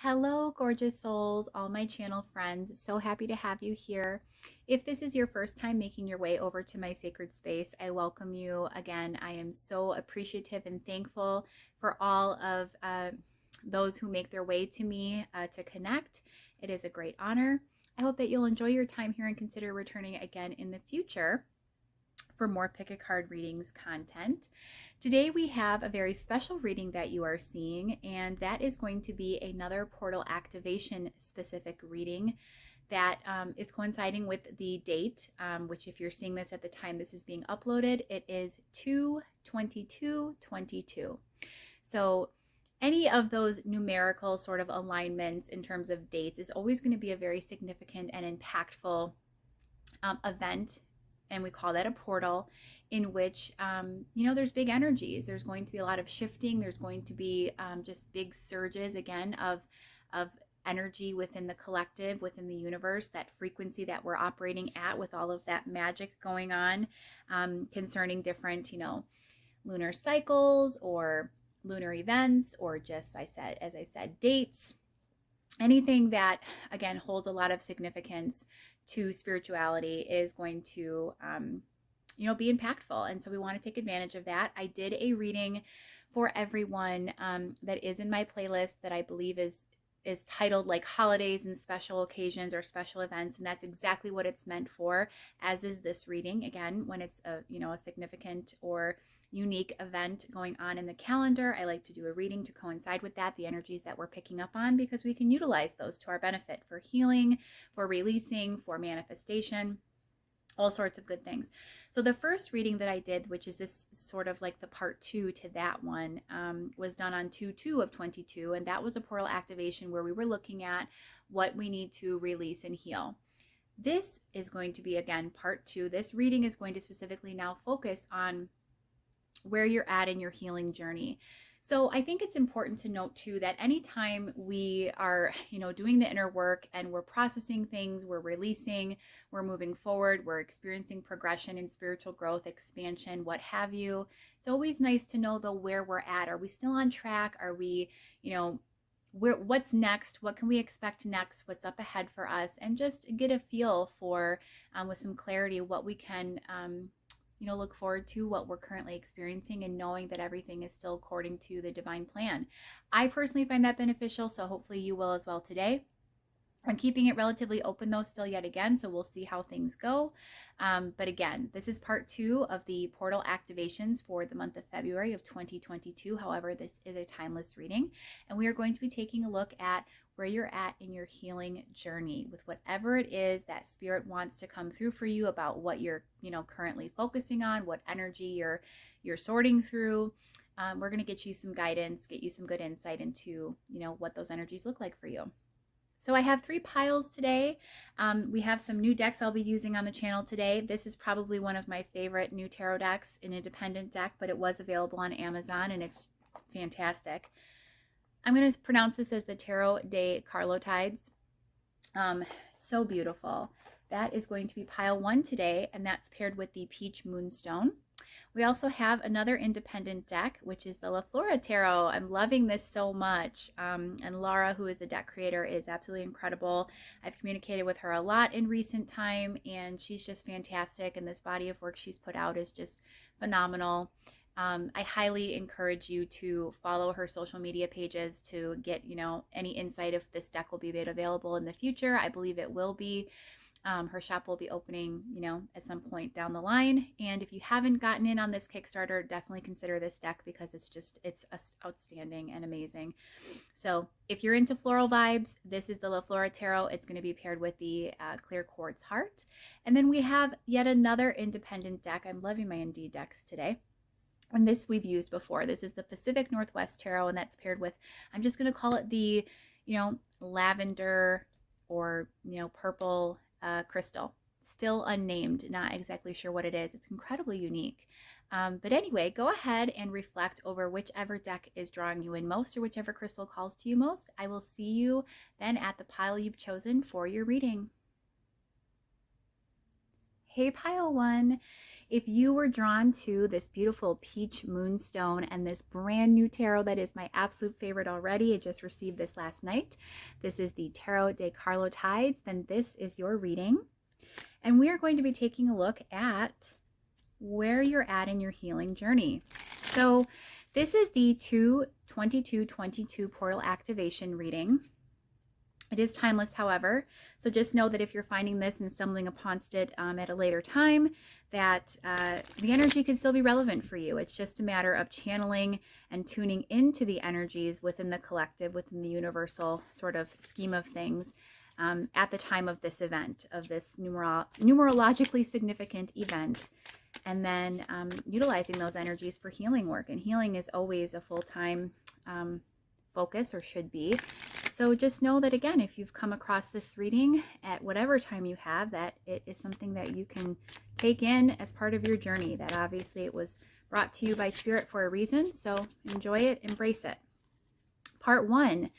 Hello, gorgeous souls, all my channel friends. So happy to have you here. If this is your first time making your way over to my sacred space, I welcome you. Again, I am so appreciative and thankful for all of those who make their way to me to connect. It is a great honor. I hope that you'll enjoy your time here and consider returning again in the future for more Pick a Card readings content. Today we have a very special reading that you are seeing, and that is going to be another portal activation specific reading that is coinciding with the date, which if you're seeing this at the time this is being uploaded, it is 2/22/22. So any of those numerical sort of alignments in terms of dates is always going to be a very significant and impactful event, and we call that a portal, in which there's big energies. There's going to be a lot of shifting. There's going to be just big surges again of energy within the collective, within the universe, that frequency that we're operating at, with all of that magic going on concerning different lunar cycles or lunar events, or just as I said, dates, anything that again holds a lot of significance to spirituality is going to be impactful. And so we want to take advantage of that. I did a reading for everyone that is in my playlist that I believe is titled like holidays and special occasions or special events, and that's exactly what it's meant for, as is this reading. Again, when it's a significant or unique event going on in the calendar, I like to do a reading to coincide with that, the energies that we're picking up on, because we can utilize those to our benefit for healing, for releasing, for manifestation, all sorts of good things. So the first reading that I did, which is this sort of like the part 2 to that one, was done on 2/2/22, and that was a portal activation where we were looking at what we need to release and heal. This is going to be, again, part 2. This reading is going to specifically now focus on where you're at in your healing journey. So I think it's important to note too that anytime we are, doing the inner work and we're processing things, we're releasing, we're moving forward, we're experiencing progression in spiritual growth, expansion, what have you, it's always nice to know though where we're at. Are we still on track? Are we, what's next? What can we expect next? What's up ahead for us? And just get a feel for, with some clarity, what we can look forward to, what we're currently experiencing, and knowing that everything is still according to the divine plan. I personally find that beneficial, so hopefully you will as well today. I'm keeping it relatively open though still yet again, so we'll see how things go. But again, this is part 2 of the portal activations for the month of February of 2022. However, this is a timeless reading, and we are going to be taking a look at where you're at in your healing journey with whatever it is that spirit wants to come through for you, about what you're currently focusing on, what energy you're sorting through. We're going to get you some guidance, get you some good insight into what those energies look like for you. So I have 3 piles today. We have some new decks I'll be using on the channel today. This is probably one of my favorite new tarot decks, an independent deck, but it was available on Amazon and it's fantastic. I'm going to pronounce this as the Tarot de Carlotydes. So beautiful. That is going to be pile 1 today, and that's paired with the Peach Moonstone. We also have another independent deck, which is the Flora Tarot. I'm loving this so much. And Laura, who is the deck creator, is absolutely incredible. I've communicated with her a lot in recent time, and she's just fantastic. And this body of work she's put out is just phenomenal. I highly encourage you to follow her social media pages to get, any insight if this deck will be made available in the future. I believe it will be. Her shop will be opening, at some point down the line. And if you haven't gotten in on this Kickstarter, definitely consider this deck, because it's outstanding and amazing. So if you're into floral vibes, this is the La Flora Tarot. It's going to be paired with the Clear Quartz Heart. And then we have yet another independent deck. I'm loving my indie decks today. And this we've used before. This is the Pacific Northwest Tarot, and that's paired with, I'm just going to call it the, lavender or, purple crystal. Still unnamed, not exactly sure what it is. It's incredibly unique. But anyway, go ahead and reflect over whichever deck is drawing you in most, or whichever crystal calls to you most. I will see you then at the pile you've chosen for your reading. Hey, pile one. If you were drawn to this beautiful peach moonstone and this brand new tarot that is my absolute favorite already, I just received this last night. This is the Tarot de Carlotydes. Then this is your reading. And we are going to be taking a look at where you're at in your healing journey. So this is the 2/22/22 portal activation reading. It is timeless, however, so just know that if you're finding this and stumbling upon it at a later time, that the energy could still be relevant for you. It's just a matter of channeling and tuning into the energies within the collective, within the universal sort of scheme of things at the time of this event, of this numerologically significant event, and then utilizing those energies for healing work. And healing is always a full-time focus, or should be. So just know that, again, if you've come across this reading at whatever time you have, that it is something that you can take in as part of your journey, that obviously it was brought to you by Spirit for a reason. So enjoy it, embrace it. Part one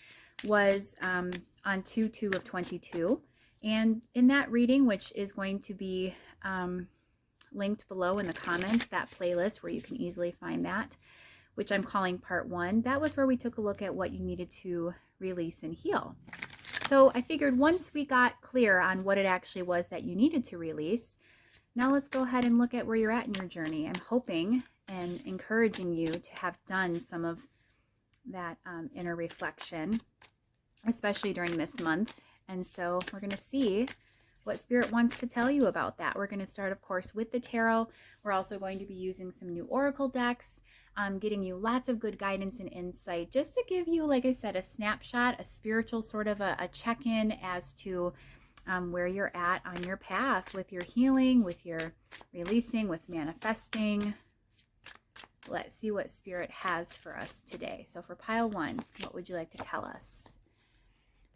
was on 2/2/22. And in that reading, which is going to be linked below in the comments, that playlist where you can easily find that, which I'm calling part one, that was where we took a look at what you needed to release and heal. So I figured once we got clear on what it actually was that you needed to release, now let's go ahead and look at where you're at in your journey. I'm hoping and encouraging you to have done some of that inner reflection, especially during this month. And so we're going to see what Spirit wants to tell you about that. We're going to start, of course, with the tarot. We're also going to be using some new oracle decks, getting you lots of good guidance and insight, just to give you, like I said, a snapshot, a spiritual sort of a check-in as to where you're at on your path with your healing, with your releasing, with manifesting. Let's see what Spirit has for us today. So for pile one, what would you like to tell us?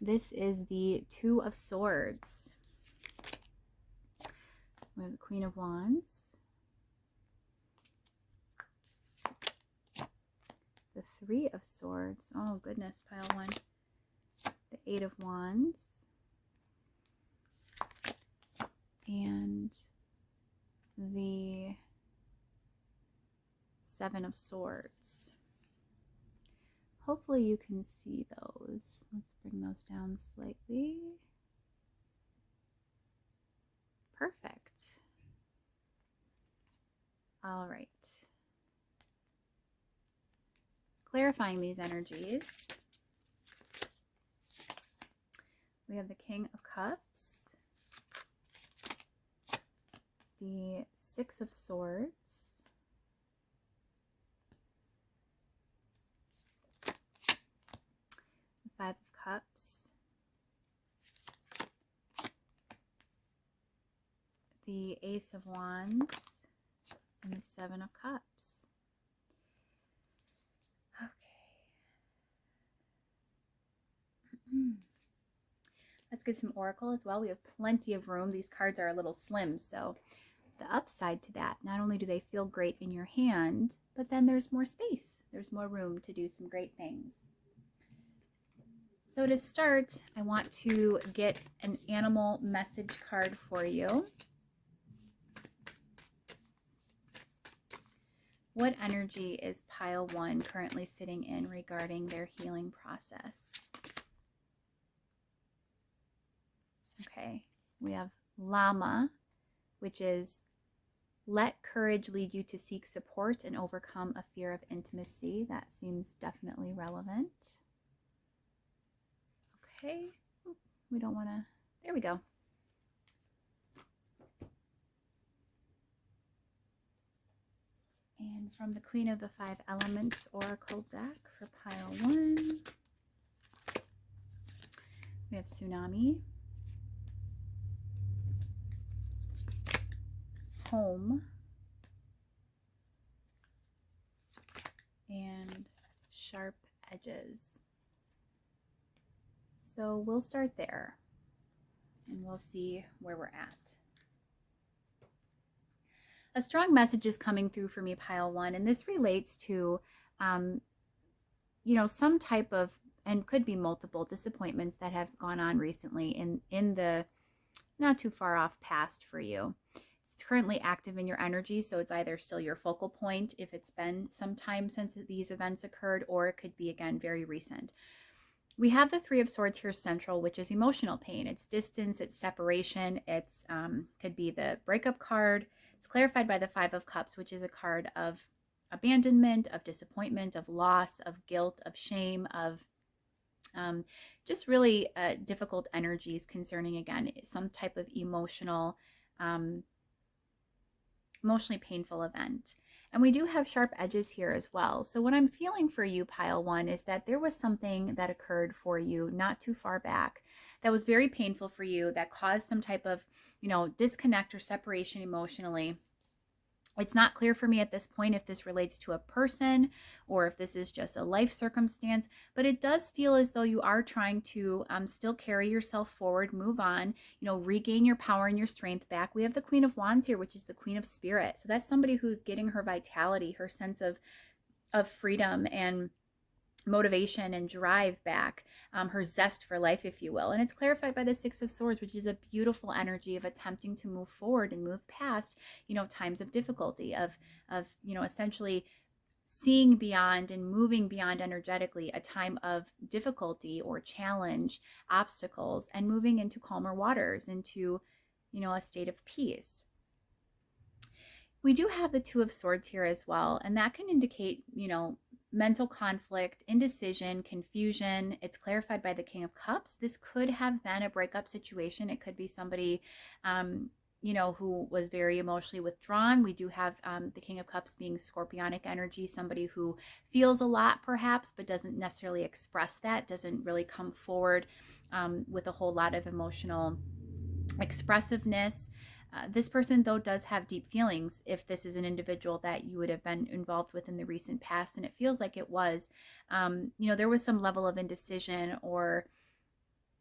This is the Two of Swords. We have the Queen of Wands, the Three of Swords, oh goodness, pile one, the Eight of Wands, and the Seven of Swords. Hopefully you can see those. Let's bring those down slightly. Perfect. All right. Clarifying these energies, we have the King of Cups, the Six of Swords, the Five of Cups, the Ace of Wands, and the Seven of Cups. Okay. Let's get some oracle as well. We have plenty of room. These cards are a little slim, so the upside to that, not only do they feel great in your hand, but then there's more space. There's more room to do some great things. So to start, I want to get an animal message card for you. What energy is pile one currently sitting in regarding their healing process? Okay, we have Llama, which is let courage lead you to seek support and overcome a fear of intimacy. That seems definitely relevant. Okay, we don't want to, there we go. And from the Queen of the Five Elements Oracle deck for pile one, we have Tsunami, Home, and Sharp Edges. So we'll start there and we'll see where we're at. A strong message is coming through for me, pile one, and this relates to, some type of, and could be multiple disappointments that have gone on recently in the not too far off past for you. It's currently active in your energy, so it's either still your focal point if it's been some time since these events occurred, or it could be, again, very recent. We have the Three of Swords here central, which is emotional pain. It's distance, it's separation, it's could be the breakup card. It's clarified by the Five of Cups, which is a card of abandonment, of disappointment, of loss, of guilt, of shame, of just really difficult energies concerning, again, some type of emotionally painful event. And we do have sharp edges here as well. So what I'm feeling for you, pile one, is that there was something that occurred for you not too far back that was very painful for you, that caused some type of, disconnect or separation emotionally. It's not clear for me at this point if this relates to a person or if this is just a life circumstance, but it does feel as though you are trying to still carry yourself forward, move on, regain your power and your strength back. We have the Queen of Wands here, which is the Queen of Spirit. So that's somebody who's getting her vitality, her sense of freedom and motivation and drive back, her zest for life, if you will. And it's clarified by the Six of Swords, which is a beautiful energy of attempting to move forward and move past, times of difficulty, of essentially seeing beyond and moving beyond energetically a time of difficulty or challenge, obstacles, and moving into calmer waters, into, a state of peace. We do have the Two of Swords here as well, and that can indicate, mental conflict, indecision, confusion. It's clarified by the King of Cups. This could have been a breakup situation. It could be somebody, who was very emotionally withdrawn. We do have the King of Cups being scorpionic energy, somebody who feels a lot perhaps, but doesn't necessarily express that, doesn't really come forward with a whole lot of emotional expressiveness. This person, though, does have deep feelings if this is an individual that you would have been involved with in the recent past, and it feels like it was. There was some level of indecision or,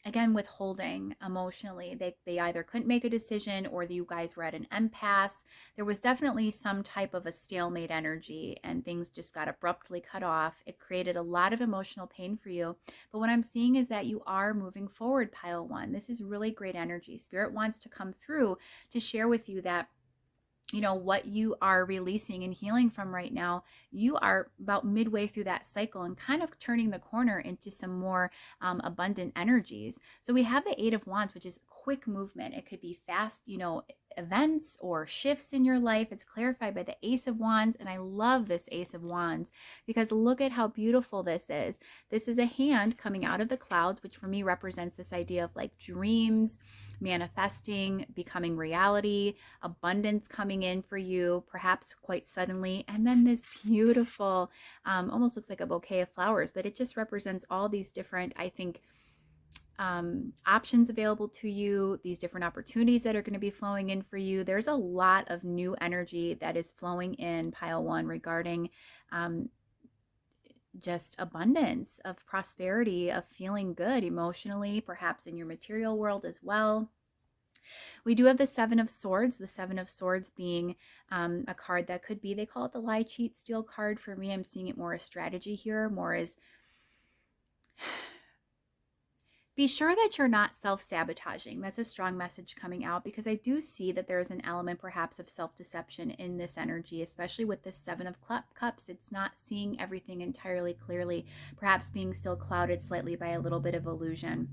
again, withholding emotionally. They either couldn't make a decision or you guys were at an impasse. There was definitely some type of a stalemate energy and things just got abruptly cut off. It created a lot of emotional pain for you. But what I'm seeing is that you are moving forward, pile one. This is really great energy. Spirit wants to come through to share with you that what you are releasing and healing from right now, you are about midway through that cycle and kind of turning the corner into some more abundant energies. So we have the Eight of Wands, which is quick movement. It could be fast, events or shifts in your life. It's clarified by the Ace of Wands, and I love this Ace of Wands because look at how beautiful this is. This is a hand coming out of the clouds, which for me represents this idea of like dreams, manifesting, becoming reality, abundance coming in for you, perhaps quite suddenly. And then this beautiful, almost looks like a bouquet of flowers, but it just represents all these different, I think, options available to you, these different opportunities that are going to be flowing in for you. There's a lot of new energy that is flowing in, pile one, regarding just abundance, of prosperity, of feeling good emotionally, perhaps in your material world as well. We do have the Seven of Swords, the Seven of Swords being a card that could be, they call it the lie, cheat, steal card. For me, I'm seeing it more as strategy here, more as be sure that you're not self-sabotaging. That's a strong message coming out because I do see that there is an element perhaps of self-deception in this energy, especially with this Seven of Cups. It's not seeing everything entirely clearly, perhaps being still clouded slightly by a little bit of illusion.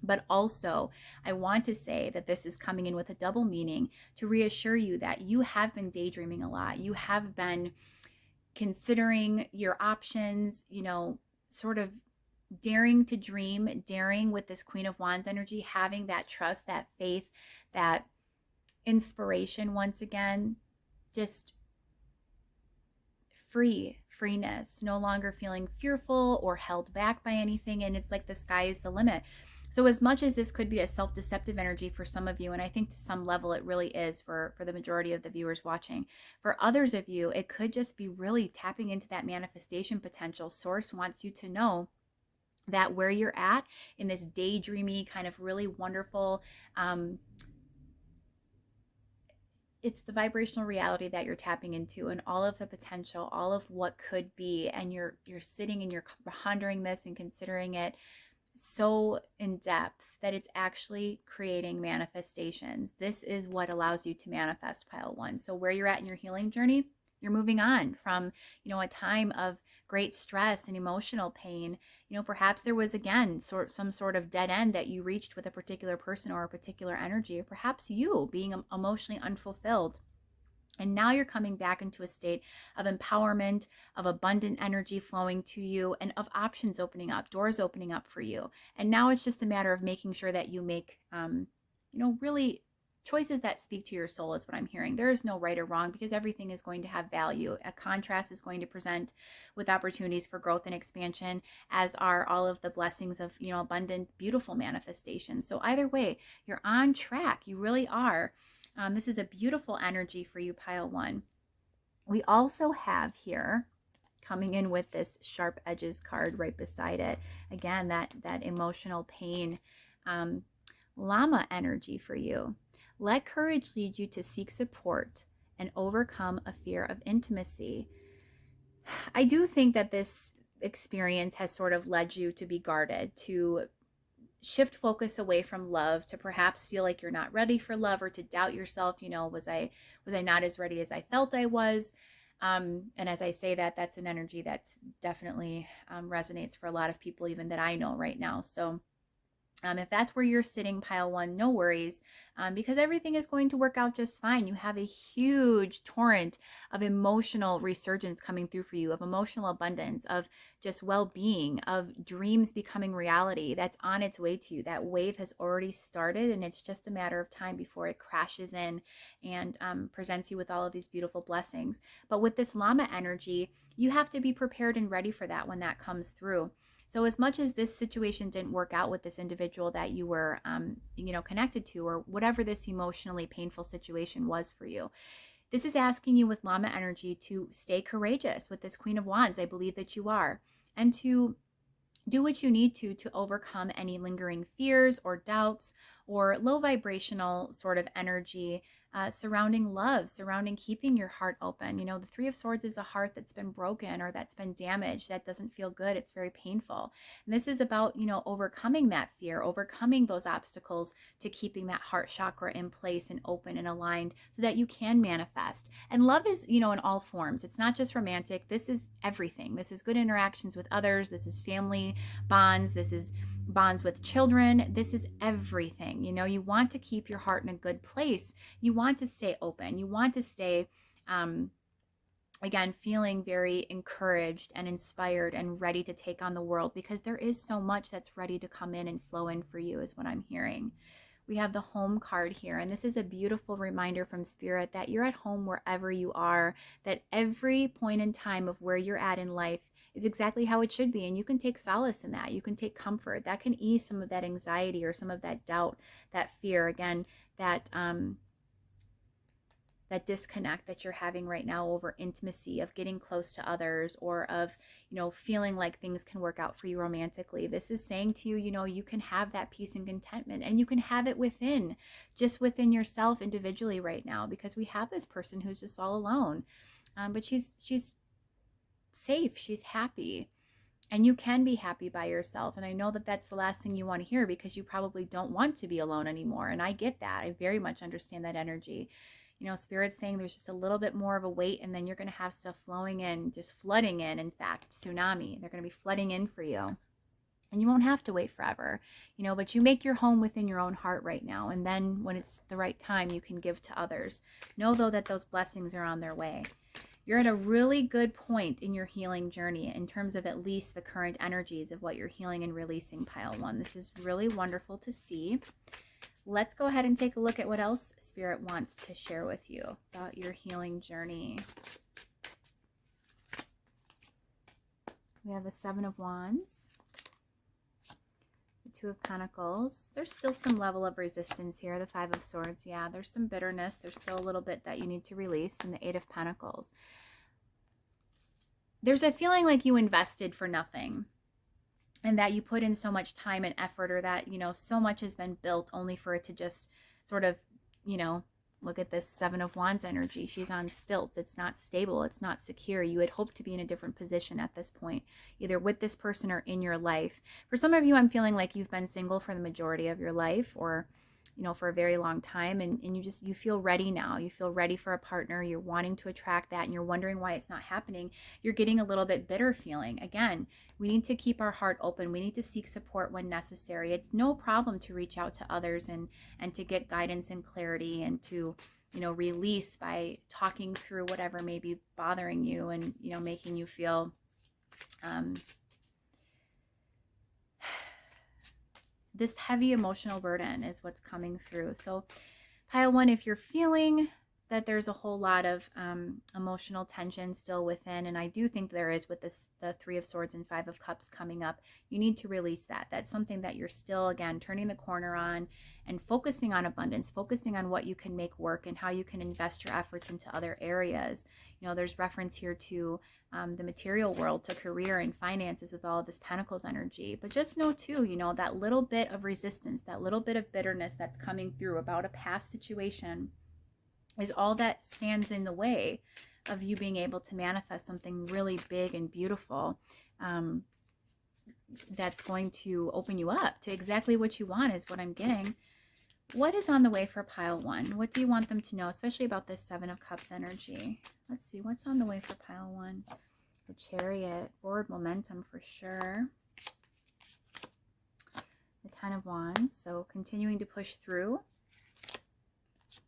But also, I want to say that this is coming in with a double meaning to reassure you that you have been daydreaming a lot. You have been considering your options, sort of daring to dream, daring with this Queen of Wands energy, having that trust, that faith, that inspiration once again, just freeness, no longer feeling fearful or held back by anything. And it's like the sky is the limit. So as much as this could be a self-deceptive energy for some of you, and I think to some level it really is for the majority of the viewers watching, for others of you, it could just be really tapping into that manifestation potential. Source wants you to know that where you're at in this daydreamy kind of really wonderful, it's the vibrational reality that you're tapping into and all of the potential, all of what could be, and you're sitting and you're pondering this and considering it. so in depth that it's actually creating manifestations. This is what allows you to manifest pile one. So where you're at in your healing journey, you're moving on from, a time of great stress and emotional pain. Perhaps there was again some sort of dead end that you reached with a particular person or a particular energy, or perhaps you being emotionally unfulfilled. And now you're coming back into a state of empowerment, of abundant energy flowing to you, and of options opening up, doors opening up for you. And now it's just a matter of making sure that you make, really choices that speak to your soul, is what I'm hearing. There is no right or wrong, because everything is going to have value. A contrast is going to present with opportunities for growth and expansion, as are all of the blessings of, abundant, beautiful manifestations. So either way, you're on track. You really are. This is a beautiful energy for you, pile one. We also have here, coming in with this sharp edges card right beside it, again, that emotional pain, llama energy for you. Let courage lead you to seek support and overcome a fear of intimacy. I do think that this experience has sort of led you to be guarded, to shift focus away from love, to perhaps feel like you're not ready for love, or to doubt yourself. Was I not as ready as I felt I was? And as I say that, that's an energy that's definitely resonates for a lot of people, even that I know right now. So if that's where you're sitting, pile one, no worries, because everything is going to work out just fine. You have a huge torrent of emotional resurgence coming through for you, of emotional abundance, of just well-being, of dreams becoming reality. That's on its way to you. That wave has already started, and it's just a matter of time before it crashes in and presents you with all of these beautiful blessings. But with this llama energy, you have to be prepared and ready for that when that comes through. So as much as this situation didn't work out with this individual that you were, connected to, or whatever this emotionally painful situation was for you, this is asking you with llama energy to stay courageous. With this Queen of Wands, I believe that you are, and to do what you need to overcome any lingering fears or doubts or low vibrational sort of energy surrounding love, surrounding keeping your heart open. The Three of Swords is a heart that's been broken or that's been damaged, that doesn't feel good. It's very painful. And this is about, overcoming that fear, overcoming those obstacles to keeping that heart chakra in place and open and aligned so that you can manifest. And love is, in all forms. It's not just romantic. This is everything. This is good interactions with others. This is family bonds. This is bonds with children. This is everything. You want to keep your heart in a good place. You want to stay open. You want to stay, again, feeling very encouraged and inspired and ready to take on the world, because there is so much that's ready to come in and flow in for you, is what I'm hearing. We have the home card here, and this is a beautiful reminder from Spirit that you're at home wherever you are, that every point in time of where you're at in life is exactly how it should be, and you can take solace in that. You can take comfort. That can ease some of that anxiety or some of that doubt, that fear, again, that disconnect that you're having right now over intimacy, of getting close to others, or of, feeling like things can work out for you romantically. This is saying to you, you can have that peace and contentment, and you can have it within yourself individually right now, because we have this person who's just all alone. But she's safe, she's happy, and you can be happy by yourself. And I know that that's the last thing you want to hear, because you probably don't want to be alone anymore. And I get that. I very much understand that energy. Spirit's saying there's just a little bit more of a wait, and then you're going to have stuff flowing in, just flooding in fact, tsunami. They're going to be flooding in for you. And you won't have to wait forever, but you make your home within your own heart right now. And then when it's the right time, you can give to others. Know, though, that those blessings are on their way. You're at a really good point in your healing journey in terms of at least the current energies of what you're healing and releasing, pile one. This is really wonderful to see. Let's go ahead and take a look at what else Spirit wants to share with you about your healing journey. We have the Seven of Wands, the Two of Pentacles. There's still some level of resistance here. The Five of Swords, yeah, there's some bitterness. There's still a little bit that you need to release. And the Eight of Pentacles. There's a feeling like you invested for nothing, and that you put in so much time and effort, or that, so much has been built only for it to just sort of, Look at this Seven of Wands energy. She's on stilts. It's not stable. It's not secure. You had hoped to be in a different position at this point, either with this person or in your life. For some of you, I'm feeling like you've been single for the majority of your life, or for a very long time, and you feel ready now. You feel ready for a partner. You're wanting to attract that, and you're wondering why it's not happening. You're getting a little bit bitter feeling. Again, we need to keep our heart open. We need to seek support when necessary. It's no problem to reach out to others and to get guidance and clarity, and to release by talking through whatever may be bothering you, and making you feel this heavy emotional burden is what's coming through. So pile 1, if you're feeling that there's a whole lot of emotional tension still within, and I do think there is with the 3 of Swords and 5 of Cups coming up, you need to release that. That's something that you're still, again, turning the corner on, and focusing on abundance, focusing on what you can make work and how you can invest your efforts into other areas. There's reference here to the material world, to career and finances with all of this Pentacles energy. But just know too, that little bit of resistance, that little bit of bitterness that's coming through about a past situation is all that stands in the way of you being able to manifest something really big and beautiful, that's going to open you up to exactly what you want, is what I'm getting. What is on the way for pile 1? What do you want them to know, especially about this 7 of Cups energy? Let's see, what's on the way for pile 1? The Chariot, forward momentum for sure. The 10 of Wands, so continuing to push through.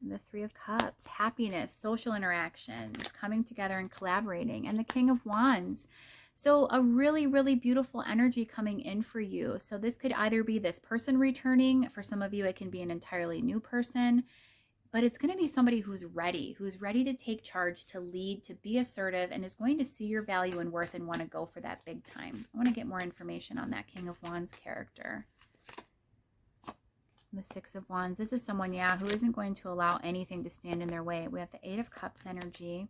The 3 of Cups, happiness, social interactions, coming together and collaborating. And the King of Wands. So a really, really beautiful energy coming in for you. So this could either be this person returning. For some of you, it can be an entirely new person. But it's going to be somebody who's ready to take charge, to lead, to be assertive, and is going to see your value and worth and want to go for that big time. I want to get more information on that King of Wands character. The 6 of Wands. This is someone, who isn't going to allow anything to stand in their way. We have the 8 of Cups energy,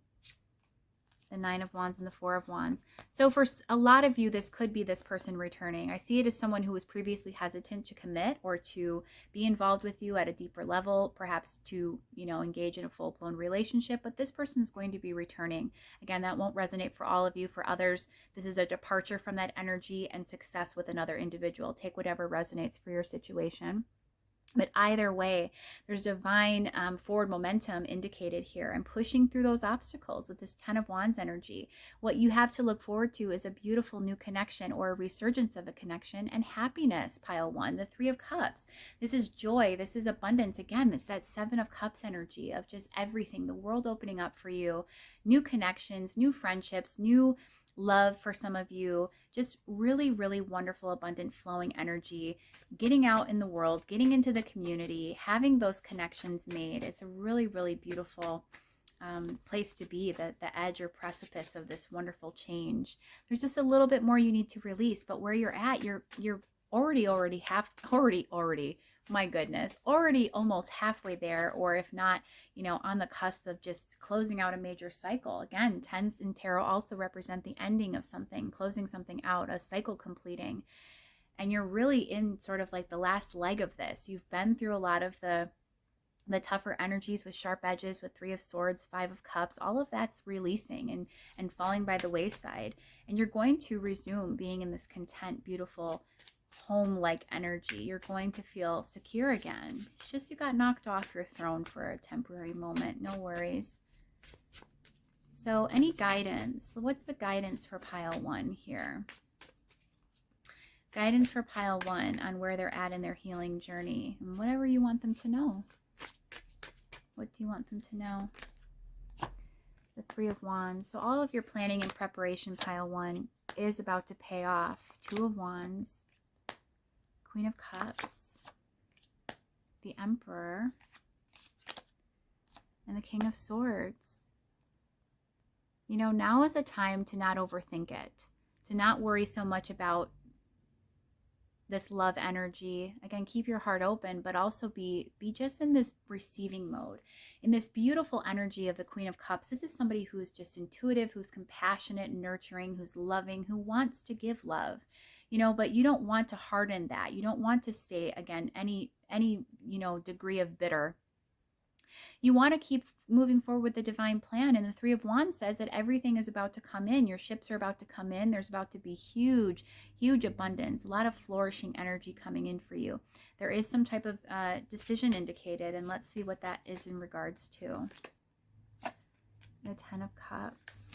the 9 of Wands, and the 4 of Wands. So for a lot of you, this could be this person returning. I see it as someone who was previously hesitant to commit or to be involved with you at a deeper level, perhaps to, engage in a full-blown relationship, but this person is going to be returning. Again, that won't resonate for all of you. For others, this is a departure from that energy and success with another individual. Take whatever resonates for your situation. But either way, there's divine forward momentum indicated here, and pushing through those obstacles with this 10 of Wands energy. What you have to look forward to is a beautiful new connection, or a resurgence of a connection, and happiness, pile 1. The 3 of Cups. This is joy. This is abundance. Again, this that 7 of Cups energy of just everything, the world opening up for you, new connections, new friendships, new love for some of you, just really, really wonderful, abundant, flowing energy, getting out in the world, getting into the community, having those connections made. It's a really, really beautiful place to be, the edge or precipice of this wonderful change. There's just a little bit more you need to release, but where you're at, you're already my goodness, already almost halfway there, or if not, on the cusp of just closing out a major cycle. Again, 10s in tarot also represent the ending of something, closing something out, a cycle completing. And you're really in sort of like the last leg of this. You've been through a lot of the tougher energies with sharp edges, with 3 of Swords, 5 of Cups. All of that's releasing and falling by the wayside. And you're going to resume being in this content, beautiful, home-like energy. You're going to feel secure again. It's just you got knocked off your throne for a temporary moment. No worries. So any guidance? What's the guidance for pile 1 here? Guidance for pile 1 on where they're at in their healing journey, and whatever you want them to know. What do you want them to know? The 3 of Wands. So all of your planning and preparation, pile 1, is about to pay off. 2 of Wands, Queen of Cups, the Emperor, and the King of Swords. Now is a time to not overthink it, to not worry so much about this love energy. Again, keep your heart open, but also be just in this receiving mode, in this beautiful energy of the Queen of Cups. This is somebody who is just intuitive, who's compassionate, nurturing, who's loving, who wants to give love, but you don't want to harden that. You don't want to stay, again, any degree of bitter. You want to keep moving forward with the divine plan. And the Three of Wands says that everything is about to come in. Your ships are about to come in. There's about to be huge, huge abundance, a lot of flourishing energy coming in for you. There is some type of decision indicated, and let's see what that is in regards to. The Ten of Cups,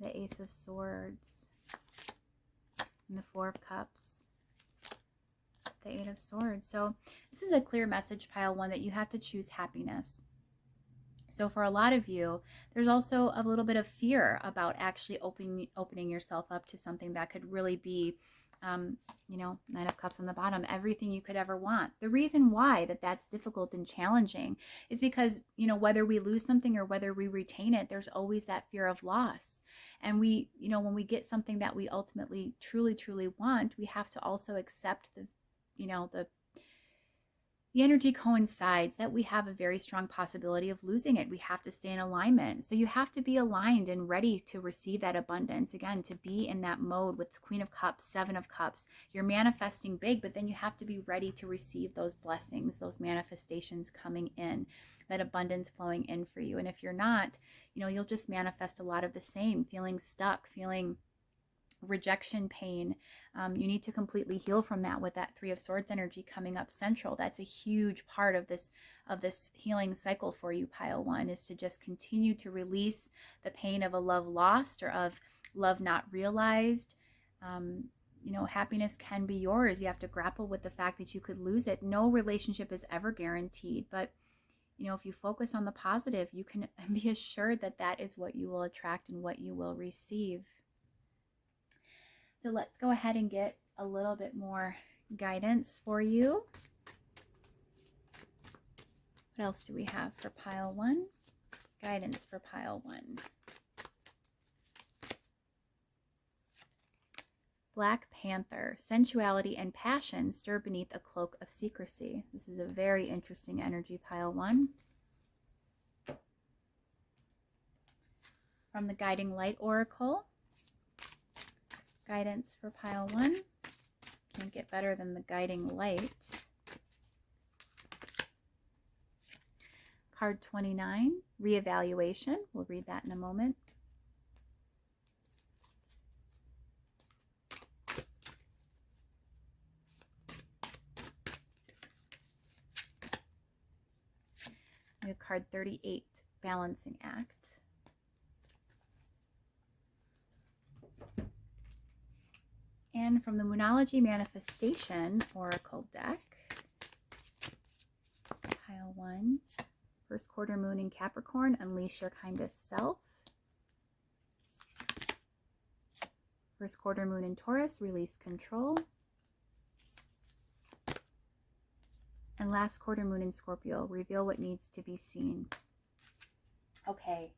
the Ace of Swords, and the Four of Cups, the Eight of Swords. So this is a clear message, pile one, that you have to choose happiness. So for a lot of you, there's also a little bit of fear about actually opening yourself up to something that could really be, Nine of Cups on the bottom, everything you could ever want. The reason why that's difficult and challenging is because, whether we lose something or whether we retain it, there's always that fear of loss. And we, when we get something that we ultimately truly, truly want, we have to also accept the energy coincides that we have a very strong possibility of losing it. We have to stay in alignment. So you have to be aligned and ready to receive that abundance. Again, to be in that mode with the Queen of Cups, Seven of Cups. You're manifesting big, but then you have to be ready to receive those blessings, those manifestations coming in, that abundance flowing in for you. And if you're not, you'll just manifest a lot of the same, feeling stuck, feeling rejection, pain. You need to completely heal from that with that Three of Swords energy coming up central. That's a huge part of this healing cycle for you, pile one, is to just continue to release the pain of a love lost or of love not realized. Happiness can be yours. You have to grapple with the fact that you could lose it. No relationship is ever guaranteed, but if you focus on the positive, you can be assured that that is what you will attract and what you will receive. So let's go ahead and get a little bit more guidance for you. What else do we have for pile one? Guidance for pile one. Black Panther, sensuality and passion stir beneath a cloak of secrecy. This is a very interesting energy, pile one. From the Guiding Light Oracle. Guidance for pile one. Can't get better than the Guiding Light. Card 29, reevaluation. We'll read that in a moment. We have card 38, balancing act. And from the Moonology Manifestation Oracle deck, pile one, first quarter moon in Capricorn, unleash your kindest self. First quarter moon in Taurus, release control. And last quarter moon in Scorpio, reveal what needs to be seen. Okay.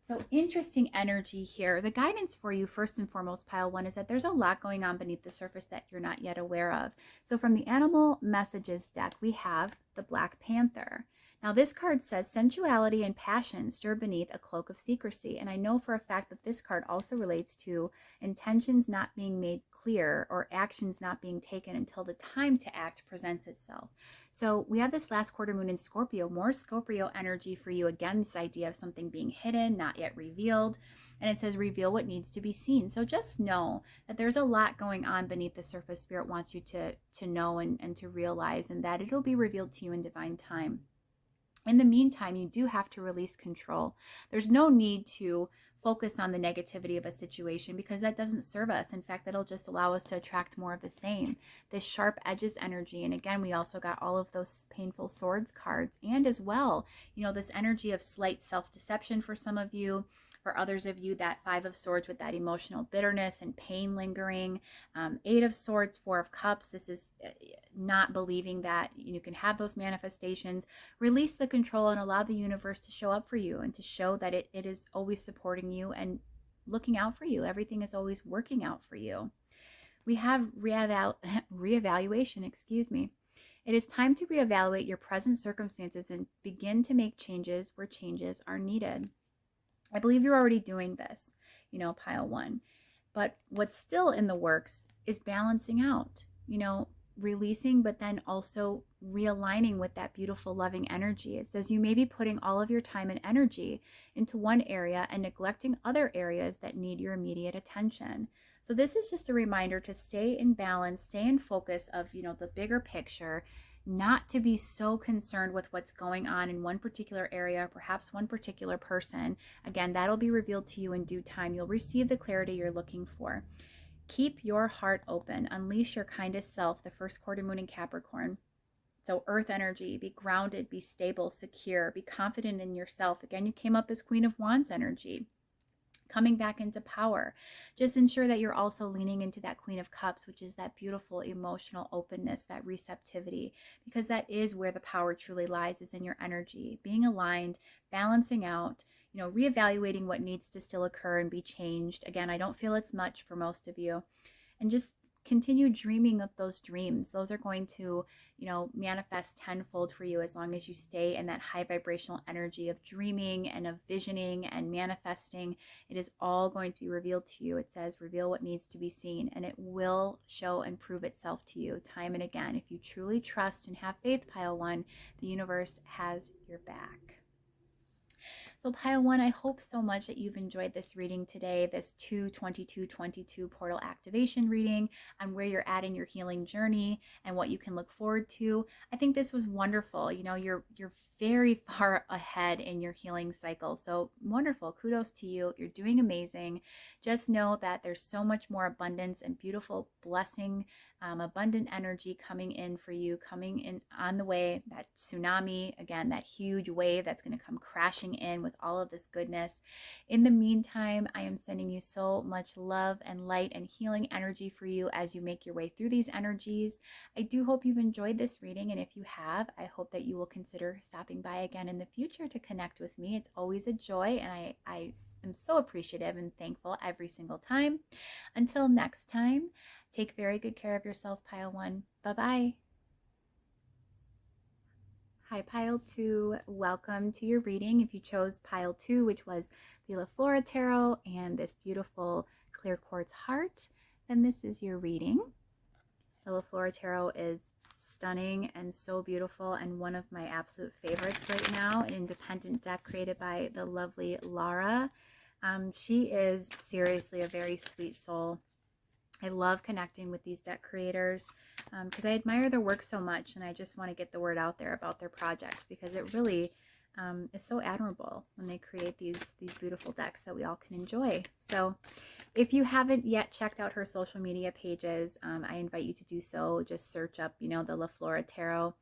So interesting energy here. The guidance for you, first and foremost, pile one, is that there's a lot going on beneath the surface that you're not yet aware of. So from the Animal Messages deck, we have the Black Panther. Now this card says sensuality and passion stir beneath a cloak of secrecy. And I know for a fact that this card also relates to intentions not being made clear or actions not being taken until the time to act presents itself. So we have this last quarter moon in Scorpio, more Scorpio energy for you. Again, this idea of something being hidden, not yet revealed. And it says reveal what needs to be seen. So just know that there's a lot going on beneath the surface. Spirit wants you to know and to realize, and that it'll be revealed to you in divine time. In the meantime, you do have to release control. There's no need to focus on the negativity of a situation because that doesn't serve us. In fact, that'll just allow us to attract more of the same. This sharp edges energy. And again, we also got all of those painful swords cards. And as well, this energy of slight self-deception for some of you. For others of you, that Five of Swords with that emotional bitterness and pain lingering. Eight of Swords, Four of Cups. This is not believing that you can have those manifestations. Release the control and allow the universe to show up for you and to show that it is always supporting you and looking out for you. Everything is always working out for you. We have reevaluation, excuse me. It is time to reevaluate your present circumstances and begin to make changes where changes are needed. I believe you're already doing this, pile one. But what's still in the works is balancing out. releasing, but then also realigning with that beautiful, loving energy. It says you may be putting all of your time and energy into one area and neglecting other areas that need your immediate attention. So this is just a reminder to stay in balance, stay in focus of, the bigger picture, not to be so concerned with what's going on in one particular area, perhaps one particular person. Again, that'll be revealed to you in due time. You'll receive the clarity you're looking for. Keep your heart open. Unleash your kindest self, the first quarter moon in Capricorn. So earth energy, be grounded, be stable, secure, be confident in yourself. Again, you came up as Queen of Wands energy, coming back into power. Just ensure that you're also leaning into that Queen of Cups, which is that beautiful emotional openness, that receptivity, because that is where the power truly lies, is in your energy, being aligned, balancing out, reevaluating what needs to still occur and be changed. Again, I don't feel it's much for most of you. And just continue dreaming of those dreams. Those are going to, manifest tenfold for you as long as you stay in that high vibrational energy of dreaming and of visioning and manifesting. It is all going to be revealed to you. It says, reveal what needs to be seen, and it will show and prove itself to you time and again. If you truly trust and have faith, Pile 1, the universe has your back. So Pile 1, I hope so much that you've enjoyed this reading today, this 2/22/22 portal activation reading on where you're at in your healing journey and what you can look forward to. I think this was wonderful. You're very far ahead in your healing cycle. So wonderful. Kudos to you. You're doing amazing. Just know that there's so much more abundance and beautiful blessing, abundant energy coming in for you, coming in on the way. That tsunami, again, that huge wave that's going to come crashing in with all of this goodness. In the meantime, I am sending you so much love and light and healing energy for you as you make your way through these energies. I do hope you've enjoyed this reading, and if you have, I hope that you will consider stopping by again in the future to connect with me. It's always a joy, and I am so appreciative and thankful every single time. Until next time, take very good care of yourself, Pile 1. Bye-bye. Hi, Pile 2. Welcome to your reading. If you chose Pile 2, which was the Flora Tarot and this beautiful clear quartz heart, then this is your reading. The Flora Tarot is stunning and so beautiful, and one of my absolute favorites right now, an independent deck created by the lovely Laura. She is seriously a very sweet soul. I love connecting with these deck creators because I admire their work so much, and I just want to get the word out there about their projects, because it really is so admirable when they create these beautiful decks that we all can enjoy. So if you haven't yet checked out her social media pages, I invite you to do so. Just search up, the Flora Tarot.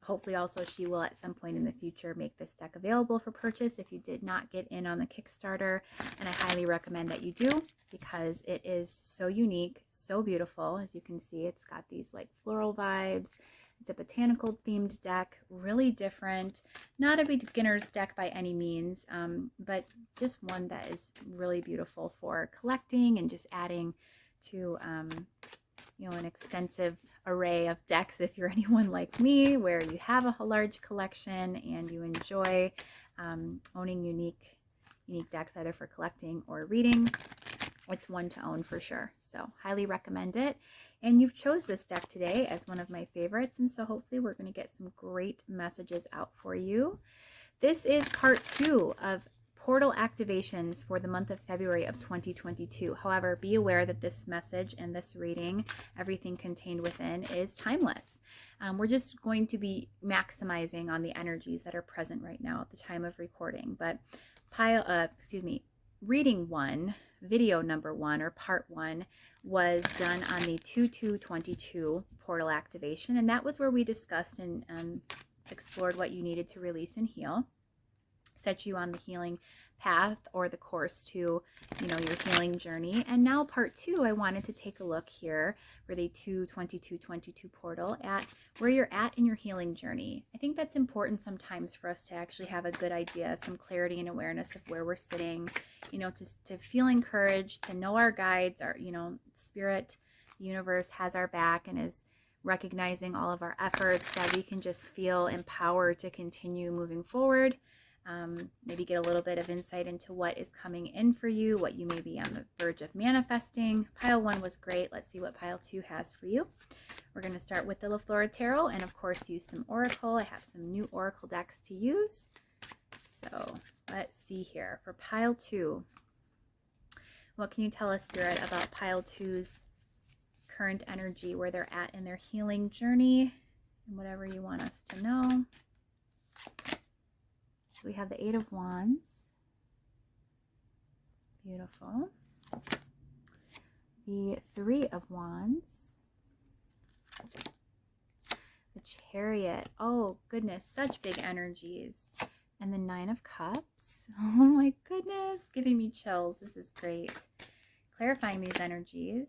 Hopefully also she will at some point in the future make this deck available for purchase if you did not get in on the Kickstarter, and I highly recommend that you do, because it is so unique, so beautiful. As you can see, it's got these like floral vibes. It's a botanical themed deck, really different, not a beginner's deck by any means, but just one that is really beautiful for collecting and just adding to an extensive array of decks if you're anyone like me, where you have a large collection and you enjoy owning unique decks, either for collecting or reading. It's one to own for sure. So highly recommend it. And you've chose this deck today as one of my favorites, and so hopefully we're going to get some great messages out for you. This is part 2 of portal activations for the month of February of 2022. However, be aware that this message and this reading, everything contained within, is timeless. We're just going to be maximizing on the energies that are present right now at the time of recording. But reading 1, video number 1, or part 1, was done on the 2/2/22 portal activation, and that was where we discussed and explored what you needed to release and heal, set you on the healing path or the course to your healing journey. And now part 2, I wanted to take a look here for the 2/22/22 portal at where you're at in your healing journey. I think that's important sometimes for us to actually have a good idea, some clarity and awareness of where we're sitting, to feel encouraged, to know our guides, our spirit, universe has our back and is recognizing all of our efforts, that we can just feel empowered to continue moving forward. Maybe get a little bit of insight into what is coming in for you, what you may be on the verge of manifesting. Pile 1 was great. Let's see what Pile 2 has for you. We're going to start with the Flora Tarot and, of course, use some Oracle. I have some new Oracle decks to use. So let's see here. For pile 2, what can you tell us, Spirit, about pile 2's current energy, where they're at in their healing journey, and whatever you want us to know? So we have the 8 of Wands. Beautiful. The 3 of Wands. The Chariot. Oh, goodness, such big energies. And the 9 of Cups. Oh, my goodness, giving me chills. This is great. Clarifying these energies.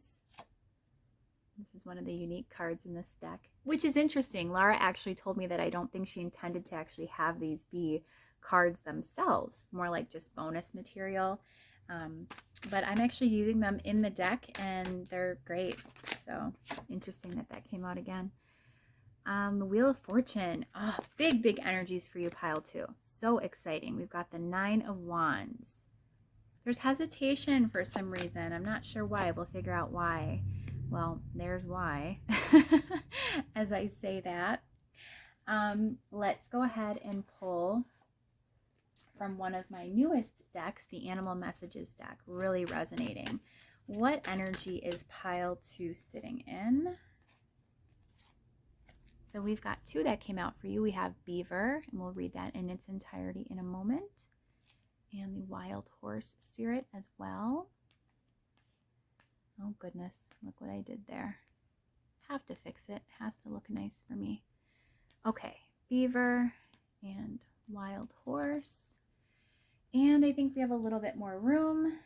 This is one of the unique cards in this deck, which is interesting. Laura actually told me that I don't think she intended to actually have these be cards themselves, more like just bonus material. But I'm actually using them in the deck, and they're great. So interesting that that came out again. The Wheel of Fortune. Oh, big, big energies for you, pile 2. So exciting. We've got the 9 of Wands. There's hesitation for some reason. I'm not sure why. We'll figure out why. Well, there's why, as I say that. Let's go ahead and pull from one of my newest decks, the Animal Messages deck, really resonating. What energy is pile 2 sitting in? So we've got 2 that came out for you. We have Beaver, and we'll read that in its entirety in a moment. And the Wild Horse Spirit as well. Oh goodness, look what I did there. Have to fix it. Has to look nice for me. Okay, Beaver and Wild Horse. And I think we have a little bit more room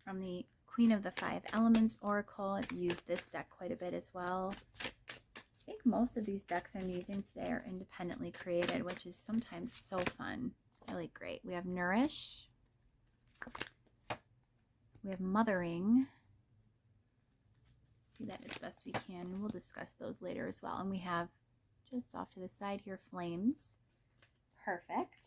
from the Queen of the 5 Elements Oracle. I've used this deck quite a bit as well. I think most of these decks I'm using today are independently created, which is sometimes so fun. Really great. We have Nourish. We have Mothering. See that as best we can, and we'll discuss those later as well. And we have, just off to the side here, Flames. Perfect.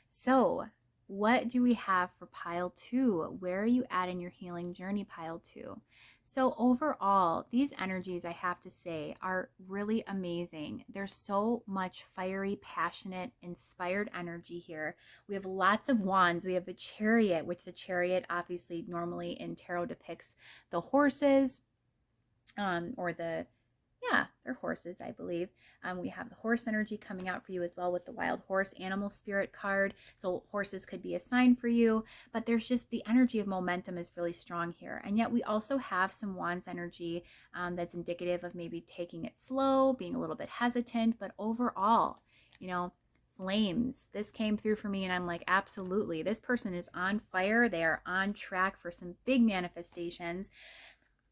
So, what do we have for pile 2? Where are you at in your healing journey, pile 2? So overall, these energies, I have to say, are really amazing. There's so much fiery, passionate, inspired energy here. We have lots of wands. We have the Chariot, which the Chariot obviously normally in tarot depicts the horses, they're horses, I believe. We have the horse energy coming out for you as well with the Wild Horse Animal Spirit card. So horses could be a sign for you, but there's just the energy of momentum is really strong here. And yet we also have some Wands energy that's indicative of maybe taking it slow, being a little bit hesitant, but overall, you know, Flames. This came through for me, and I'm like, absolutely. This person is on fire. They are on track for some big manifestations.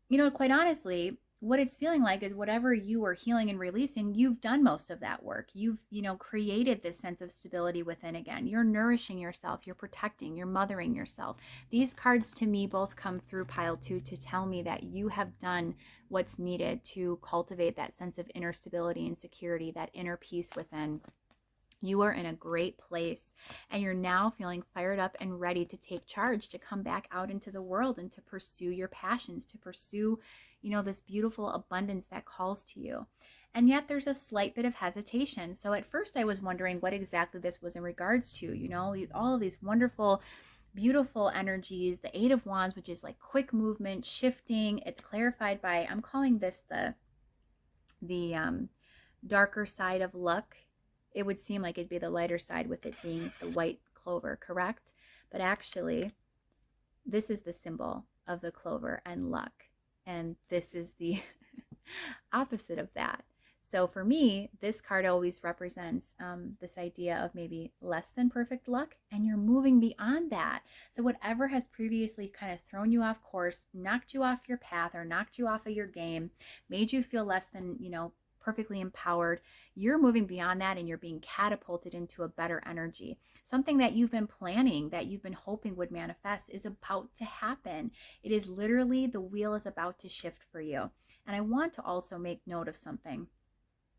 You know, quite honestly, what it's feeling like is whatever you are healing and releasing, you've done most of that work. You've, created this sense of stability within again. You're nourishing yourself, you're protecting, you're mothering yourself. These cards to me both come through pile 2 to tell me that you have done what's needed to cultivate that sense of inner stability and security, that inner peace within. You are in a great place, and you're now feeling fired up and ready to take charge, to come back out into the world and to pursue your passions, to pursue, this beautiful abundance that calls to you. And yet there's a slight bit of hesitation. So at first I was wondering what exactly this was in regards to, all of these wonderful, beautiful energies, the 8 of Wands, which is like quick movement, shifting. It's clarified by, I'm calling this the darker side of luck. It would seem like it'd be the lighter side with it being the white clover, correct? But actually, this is the symbol of the clover and luck. And this is the opposite of that. So for me, this card always represents this idea of maybe less than perfect luck, and you're moving beyond that. So whatever has previously kind of thrown you off course, knocked you off your path, or knocked you off of your game, made you feel less than, perfectly empowered, you're moving beyond that, and you're being catapulted into a better energy. Something that you've been planning, that you've been hoping would manifest, is about to happen. It is literally, the wheel is about to shift for you. And I want to also make note of something.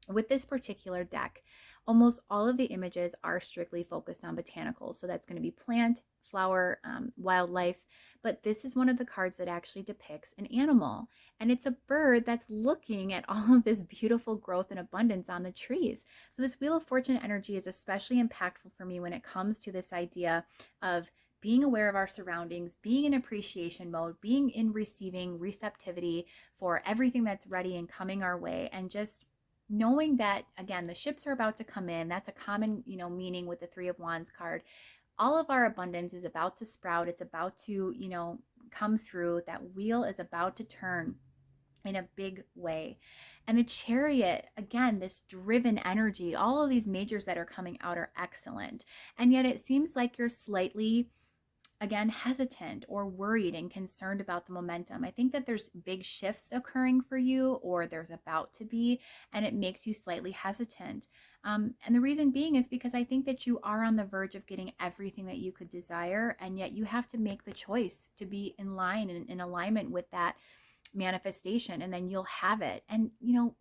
With this particular deck, almost all of the images are strictly focused on botanicals. So that's going to be plant, flower, wildlife, but this is one of the cards that actually depicts an animal. And it's a bird that's looking at all of this beautiful growth and abundance on the trees. So this Wheel of Fortune energy is especially impactful for me when it comes to this idea of being aware of our surroundings, being in appreciation mode, being in receiving receptivity for everything that's ready and coming our way, and just knowing that, again, the ships are about to come in. That's a common, meaning with the Three of Wands card. All of our abundance is about to sprout. It's about to, come through. That wheel is about to turn in a big way. And the Chariot, again, this driven energy, all of these majors that are coming out are excellent. And yet it seems like you're slightly, again, hesitant or worried and concerned about the momentum. I think that there's big shifts occurring for you, or there's about to be, and it makes you slightly hesitant. And the reason being is because I think that you are on the verge of getting everything that you could desire, and yet you have to make the choice to be in line and in alignment with that manifestation, and then you'll have it. And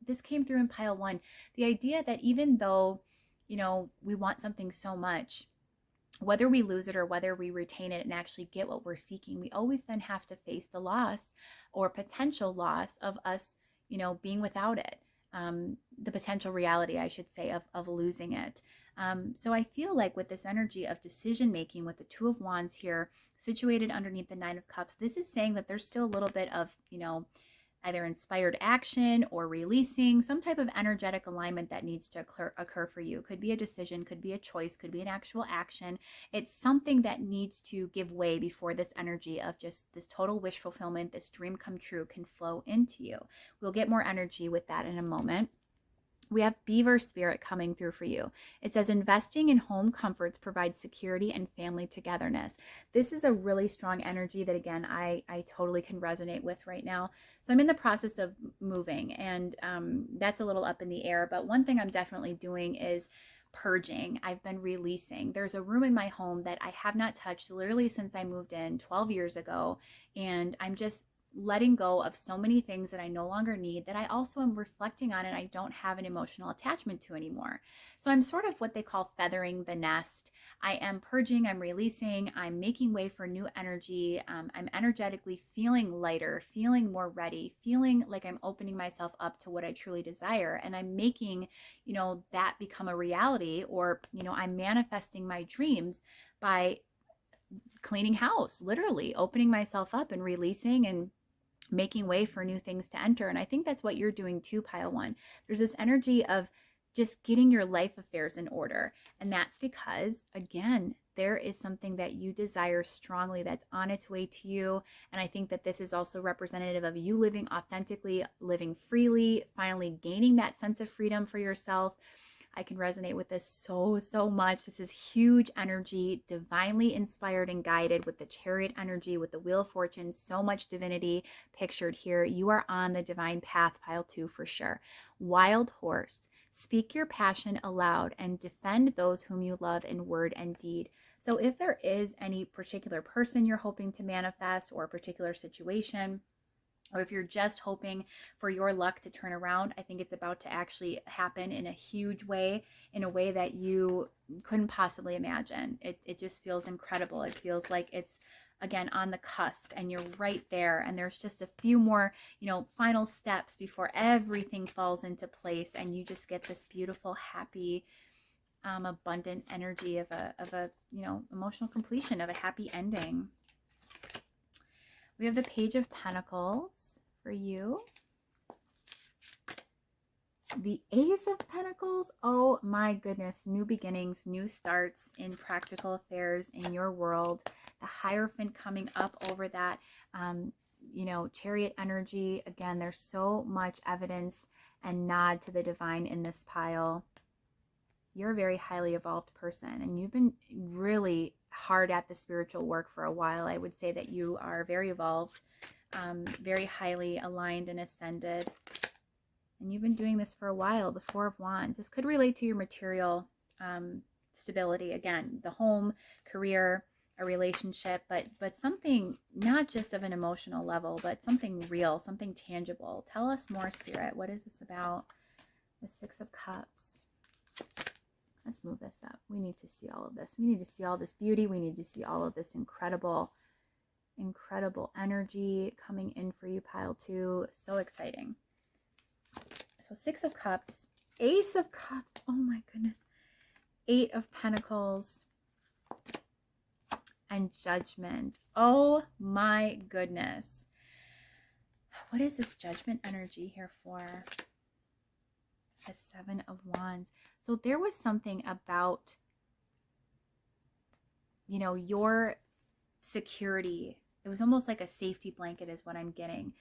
this came through in pile one, the idea that even though we want something so much, whether we lose it or whether we retain it and actually get what we're seeking, we always then have to face the loss or potential loss of us being without it, the potential reality, I should say, of losing it. So I feel like with this energy of decision making, with the Two of Wands here situated underneath the Nine of Cups, this is saying that there's still a little bit of either inspired action or releasing, some type of energetic alignment that needs to occur for you. Could be a decision, could be a choice, could be an actual action. It's something that needs to give way before this energy of just this total wish fulfillment, this dream come true, can flow into you. We'll get more energy with that in a moment. We have Beaver Spirit coming through for you. It says investing in home comforts provides security and family togetherness. This is a really strong energy that, again, I totally can resonate with right now. So I'm in the process of moving, and that's a little up in the air. But one thing I'm definitely doing is purging. I've been releasing. There's a room in my home that I have not touched literally since I moved in 12 years ago. And I'm just letting go of so many things that I no longer need, that I also am reflecting on and I don't have an emotional attachment to anymore. So I'm sort of what they call feathering the nest. I am purging, I'm releasing, I'm making way for new energy. I'm energetically feeling lighter, feeling more ready, feeling like I'm opening myself up to what I truly desire. And I'm making, that become a reality, or, I'm manifesting my dreams by cleaning house, literally opening myself up and releasing and making way for new things to enter. And I think that's what you're doing too, pile one. There's this energy of just getting your life affairs in order. And that's because, again, there is something that you desire strongly that's on its way to you. And I think that this is also representative of you living authentically, living freely, finally gaining that sense of freedom for yourself. I can resonate with this so much. This is huge energy, divinely inspired and guided with the Chariot energy, with the Wheel of Fortune, so much divinity pictured here. You are on the divine path, pile two, for sure. Wild Horse, speak your passion aloud and defend those whom you love in word and deed. So if there is any particular person you're hoping to manifest, or a particular situation, or if you're just hoping for your luck to turn around, I think it's about to actually happen in a huge way, in a way that you couldn't possibly imagine. It just feels incredible. It feels like it's, again, on the cusp, and you're right there. And there's just a few more, final steps before everything falls into place, and you just get this beautiful, happy, abundant energy of a emotional completion, of a happy ending. We have the Page of Pentacles for you. The Ace of Pentacles. Oh my goodness. New beginnings, new starts in practical affairs in your world. The Hierophant coming up over that, Chariot energy. Again, there's so much evidence and nod to the divine in this pile. You're a very highly evolved person, and you've been really hard at the spiritual work for a while. I would say that you are very evolved, very highly aligned and ascended, and you've been doing this for a while. The Four of Wands. This could relate to your material stability. Again, the home, career, a relationship, but something not just of an emotional level, but something real, something tangible. Tell us more, Spirit. What is this about? The Six of Cups. Let's move this up. We need to see all of this. We need to see all this beauty. We need to see all of this incredible energy coming in for you, pile 2. So exciting. So 6 of Cups, Ace of Cups. Oh my goodness. 8 of Pentacles and Judgment. Oh my goodness. What is this Judgment energy here for? The 7 of Wands. So there was something about, you know, your security. It was almost like a safety blanket is what I'm getting.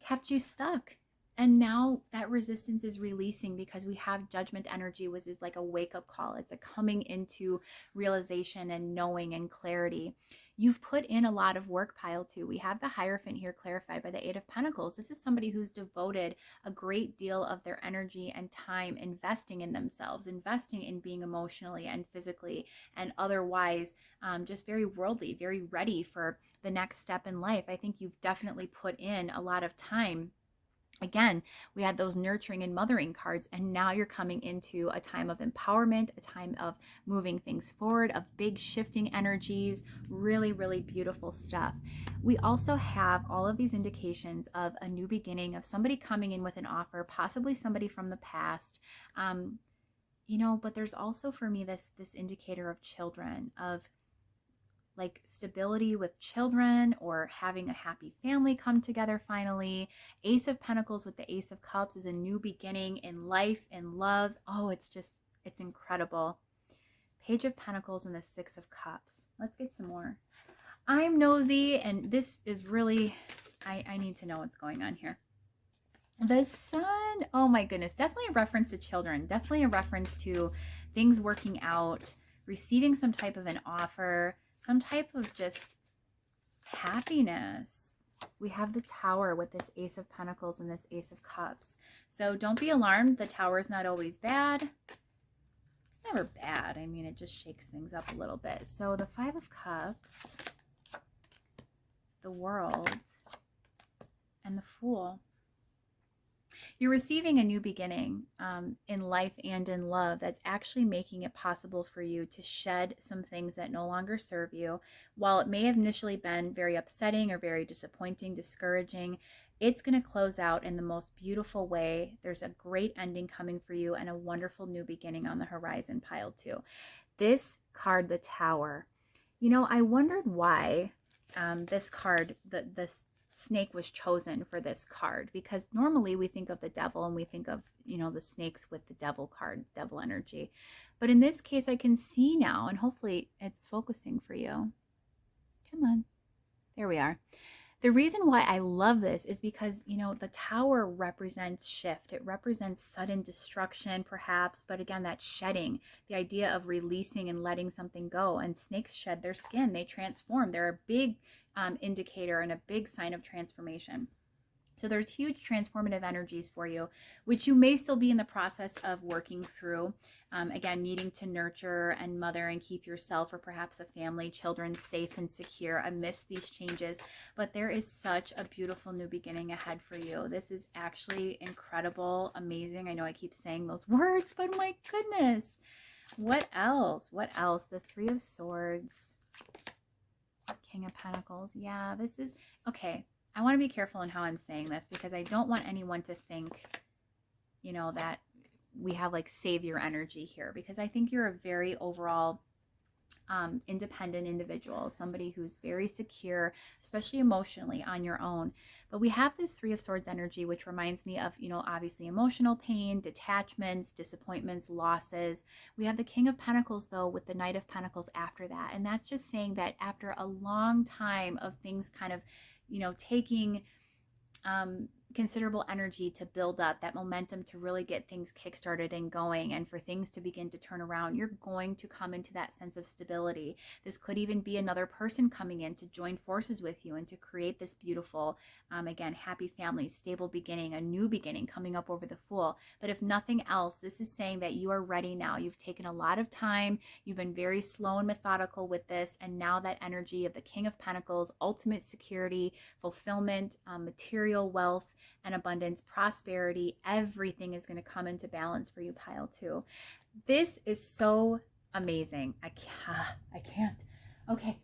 Kept you stuck. And now that resistance is releasing because we have Judgment energy, which is like a wake-up call. It's a coming into realization and knowing and clarity. You've put in a lot of work, pile 2. We have the Hierophant here clarified by the 8 of Pentacles. This is somebody who's devoted a great deal of their energy and time investing in themselves, investing in being emotionally and physically and otherwise just very worldly, very ready for the next step in life. I think you've definitely put in a lot of time. Again, we had those nurturing and mothering cards, and now you're coming into a time of empowerment, a time of moving things forward, of big shifting energies, really, really beautiful stuff. We also have all of these indications of a new beginning, of somebody coming in with an offer, possibly somebody from the past, you know, but there's also for me this indicator of children, of like stability with children or having a happy family come together finally. Ace of Pentacles with the Ace of Cups is a new beginning in life, in love. Oh, it's incredible. Page of Pentacles and the 6 of Cups. Let's get some more. I'm nosy, and this is really, I need to know what's going on here. The Sun, oh my goodness, definitely a reference to children, definitely a reference to things working out, receiving some type of an offer, some type of just happiness. We have the Tower with this Ace of Pentacles and this Ace of Cups. So don't be alarmed. The Tower is not always bad. It's never bad. I mean, it just shakes things up a little bit. So the 5 of Cups, the World, and the Fool. You're receiving a new beginning in life and in love that's actually making it possible for you to shed some things that no longer serve you. While it may have initially been very upsetting or very disappointing, discouraging, it's going to close out in the most beautiful way. There's a great ending coming for you and a wonderful new beginning on the horizon, pile 2. This card, the Tower, you know, I wondered why this card, this snake was chosen for this card, because normally we think of the devil and we think of, you know, the snakes with the devil card, devil energy. But in this case, I can see now, and hopefully it's focusing for you. Come on. There we are. The reason why I love this is because, you know, the Tower represents shift. It represents sudden destruction, perhaps, but again, that shedding, the idea of releasing and letting something go. And snakes shed their skin. They transform. They're a big indicator and a big sign of transformation. So there's huge transformative energies for you, which you may still be in the process of working through. Again, needing to nurture and mother and keep yourself or perhaps a family, children safe and secure amidst these changes. But there is such a beautiful new beginning ahead for you. This is actually incredible, amazing. I know I keep saying those words, but my goodness. What else? What else? The 3 of Swords, King of Pentacles. Yeah, this is, okay. I want to be careful in how I'm saying this because I don't want anyone to think, you know, that we have like savior energy here, because I think you're a very overall independent individual, somebody who's very secure, especially emotionally on your own. But we have this 3 of Swords energy, which reminds me of, you know, obviously emotional pain, detachments, disappointments, losses. We have the King of Pentacles, though, with the Knight of Pentacles after that. And that's just saying that after a long time of things kind of, you know, taking considerable energy to build up that momentum to really get things kickstarted and going, and for things to begin to turn around, you're going to come into that sense of stability. This could even be another person coming in to join forces with you and to create this beautiful, again, happy family, stable beginning, a new beginning coming up over the Fool. But if nothing else, this is saying that you are ready now. You've taken a lot of time. You've been very slow and methodical with this. And now that energy of the King of Pentacles, ultimate security, fulfillment, material wealth, and abundance, prosperity, everything is going to come into balance for you, pile 2. This is so amazing. I can't. Okay.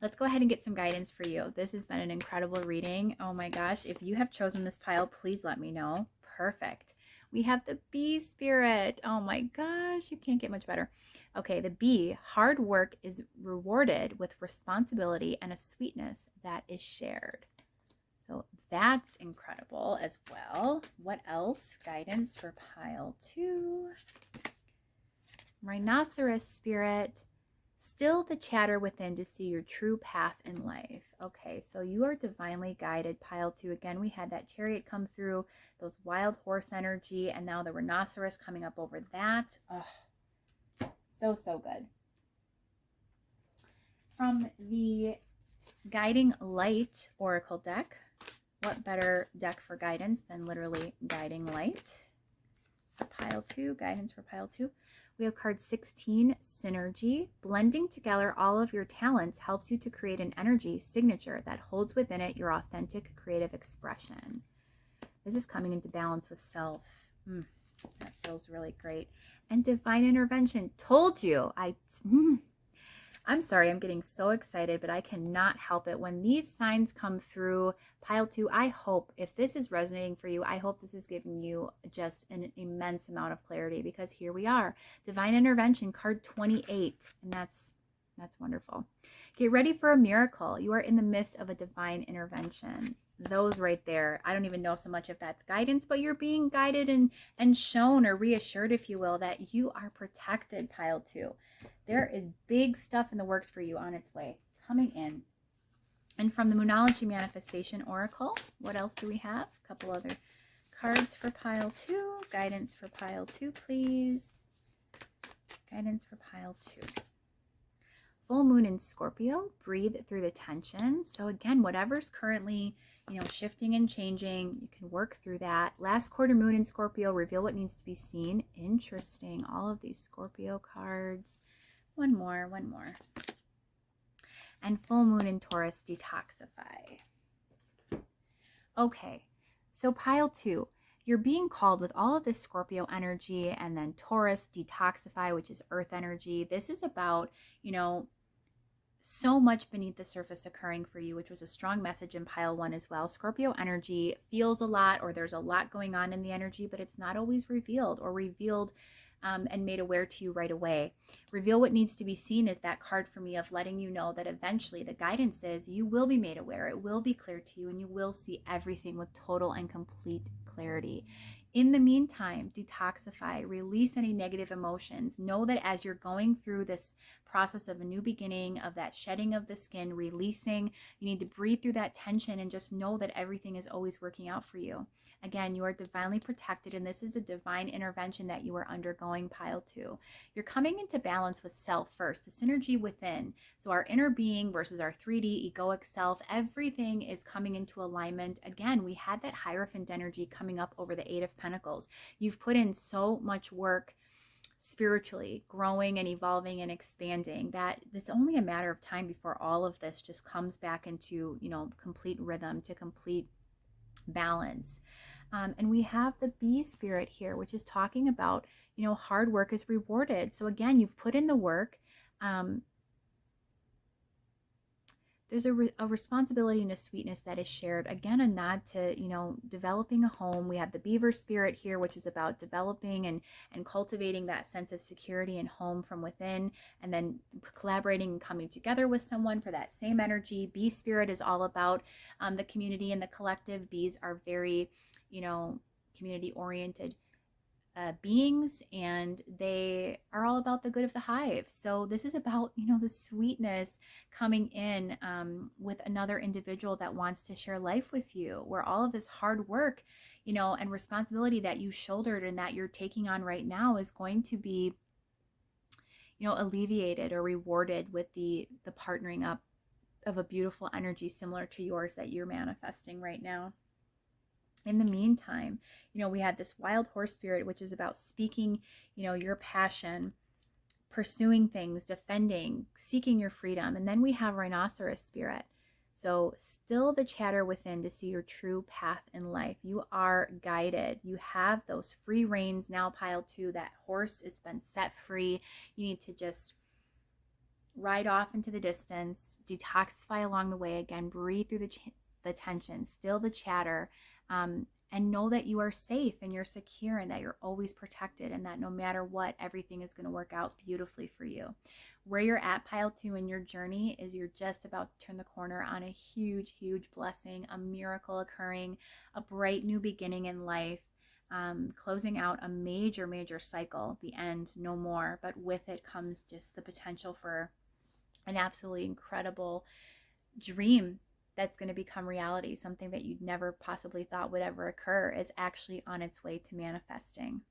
Let's go ahead and get some guidance for you. This has been an incredible reading. Oh my gosh. If you have chosen this pile, please let me know. Perfect. We have the bee spirit. Oh my gosh. You can't get much better. Okay. The bee, hard work is rewarded with responsibility and a sweetness that is shared. So that's incredible as well. What else? Guidance for pile 2. Rhinoceros spirit. Still the chatter within to see your true path in life. Okay, so you are divinely guided, pile 2. Again, we had that chariot come through, those wild horse energy, and now the rhinoceros coming up over that. Oh, so good. From the Guiding Light Oracle deck, what better deck for guidance than literally Guiding Light? For pile 2, guidance for pile 2. We have card 16, Synergy. Blending together all of your talents helps you to create an energy signature that holds within it your authentic creative expression. This is coming into balance with self. That feels really great. And divine intervention. Told you. I'm sorry, I'm getting so excited, but I cannot help it. When these signs come through, pile 2, I hope, if this is resonating for you, I hope this is giving you just an immense amount of clarity, because here we are. Divine intervention, card 28, and that's wonderful. Get ready for a miracle. You are in the midst of a divine intervention. Those right there, I don't even know so much if that's guidance, but you're being guided and shown or reassured, if you will, that you are protected, pile 2. There is big stuff in the works for you on its way, coming in. And from the Moonology Manifestation Oracle, what else do we have? A couple other cards for pile 2. Guidance for pile 2, please. Guidance for pile 2. Full moon in Scorpio, breathe through the tension. So again, whatever's currently, shifting and changing, you can work through that. Last quarter moon in Scorpio, reveal what needs to be seen. Interesting. All of these Scorpio cards. One more. And full moon in Taurus, detoxify. Okay, so pile 2. You're being called with all of this Scorpio energy, and then Taurus, detoxify, which is earth energy. This is about, so much beneath the surface occurring for you, which was a strong message in pile 1 as well. Scorpio energy feels a lot, or there's a lot going on in the energy, but it's not always revealed and made aware to you right away. Reveal what needs to be seen is that card for me of letting you know that eventually the guidance is you will be made aware. It will be clear to you, and you will see everything with total and complete clarity. In the meantime, detoxify, release any negative emotions. Know that as you're going through this process of a new beginning, of that shedding of the skin, releasing, you need to breathe through that tension and just know that everything is always working out for you. Again, you are divinely protected, and this is a divine intervention that you are undergoing, pile 2. You're coming into balance with self first, the synergy within. So our inner being versus our 3D egoic self, everything is coming into alignment. Again, we had that Hierophant energy coming up over the 8 of Pentacles. You've put in so much work spiritually, growing and evolving and expanding, that it's only a matter of time before all of this just comes back into, complete rhythm, to complete balance. And we have the bee spirit here, which is talking about, hard work is rewarded. So again, you've put in the work. There's a responsibility and a sweetness that is shared. Again, a nod to, developing a home. We have the beaver spirit here, which is about developing and cultivating that sense of security and home from within, and then collaborating and coming together with someone for that same energy. Bee spirit is all about the community and the collective. Bees are very, community oriented beings, and they are all about the good of the hive. So this is about, the sweetness coming in with another individual that wants to share life with you, where all of this hard work, and responsibility that you shouldered and that you're taking on right now is going to be, alleviated or rewarded with the partnering up of a beautiful energy similar to yours that you're manifesting right now. In the meantime, we had this wild horse spirit, which is about speaking, your passion, pursuing things, defending, seeking your freedom. And then we have rhinoceros spirit. So still the chatter within to see your true path in life. You are guided. You have those free reins now, pile 2. That horse has been set free. You need to just ride off into the distance, detoxify along the way. Again, breathe through the tension, still the chatter, and know that you are safe and you're secure and that you're always protected and that no matter what, everything is going to work out beautifully for you. Where you're at, pile 2, in your journey is you're just about to turn the corner on a huge, huge blessing, a miracle occurring, a bright new beginning in life. Closing out a major, major cycle, the end, no more. But with it comes just the potential for an absolutely incredible dream that's going to become reality. Something that you'd never possibly thought would ever occur is actually on its way to manifesting.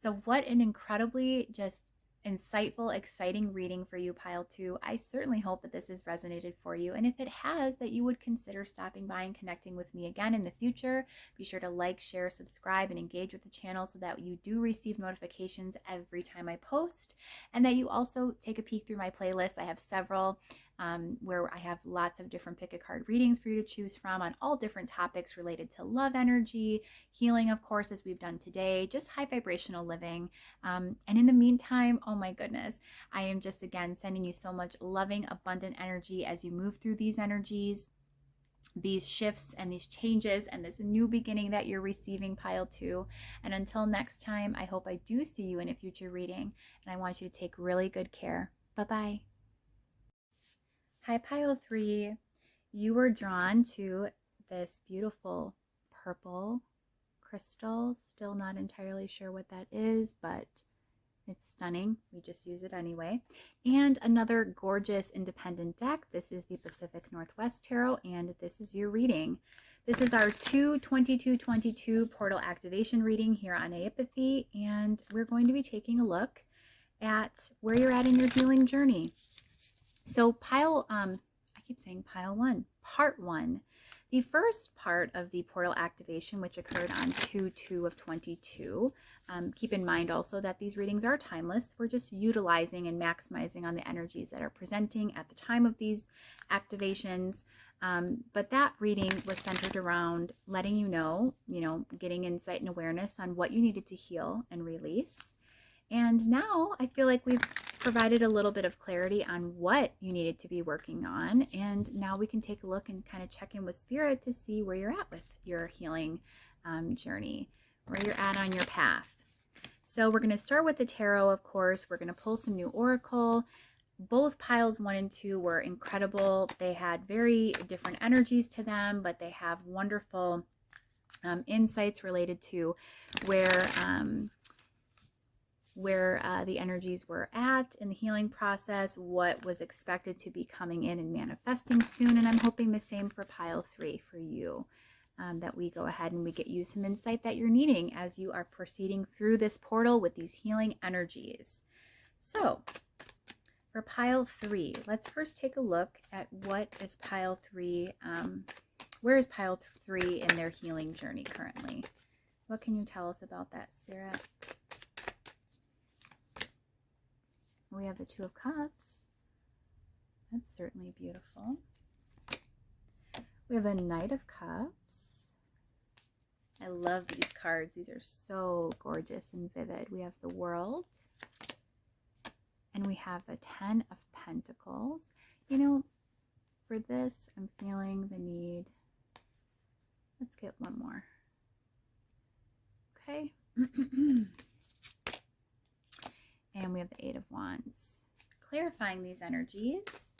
So what an incredibly just insightful, exciting reading for you, pile 2. I certainly hope that this has resonated for you. And if it has, that you would consider stopping by and connecting with me again in the future. Be sure to like, share, subscribe, and engage with the channel so that you do receive notifications every time I post. And that you also take a peek through my playlist. I have several where I have lots of different pick a card readings for you to choose from on all different topics related to love energy, healing, of course, as we've done today, just high vibrational living. And in the meantime, oh my goodness, I am just again sending you so much loving, abundant energy as you move through these energies, these shifts and these changes and this new beginning that you're receiving, pile 2. And until next time, I hope I do see you in a future reading, and I want you to take really good care. Bye-bye. Hi, pile 3. You were drawn to this beautiful purple crystal. Still not entirely sure what that is, but it's stunning. We just use it anyway. And another gorgeous independent deck. This is the Pacific Northwest Tarot, and this is your reading. This is our 2/22/22 portal activation reading here on Aeipathy, and we're going to be taking a look at where you're at in your healing journey. So I keep saying pile 1, part 1. The first part of the portal activation, which occurred on 2/2/22. Keep in mind also that these readings are timeless. We're just utilizing and maximizing on the energies that are presenting at the time of these activations. But that reading was centered around letting you know, getting insight and awareness on what you needed to heal and release. And now I feel like we've provided a little bit of clarity on what you needed to be working on. And now we can take a look and kind of check in with Spirit to see where you're at with your healing journey, where you're at on your path. So we're going to start with the tarot, of course. We're going to pull some new oracle. Both piles 1 and 2 were incredible. They had very different energies to them, but they have wonderful insights related to where the energies were at in the healing process, what was expected to be coming in and manifesting soon. And I'm hoping the same for pile 3 for you, that we go ahead and we get you some insight that you're needing as you are proceeding through this portal with these healing energies. So for pile 3, let's first take a look at what is pile 3, where is pile 3 in their healing journey currently? What can you tell us about that, Spirit? We have the 2 of Cups. That's certainly beautiful. We have the Knight of Cups. I love these cards. These are so gorgeous and vivid. We have the World. And we have the 10 of Pentacles. For this, I'm feeling the need. Let's get one more. Okay. And we have the 8 of Wands. Clarifying these energies.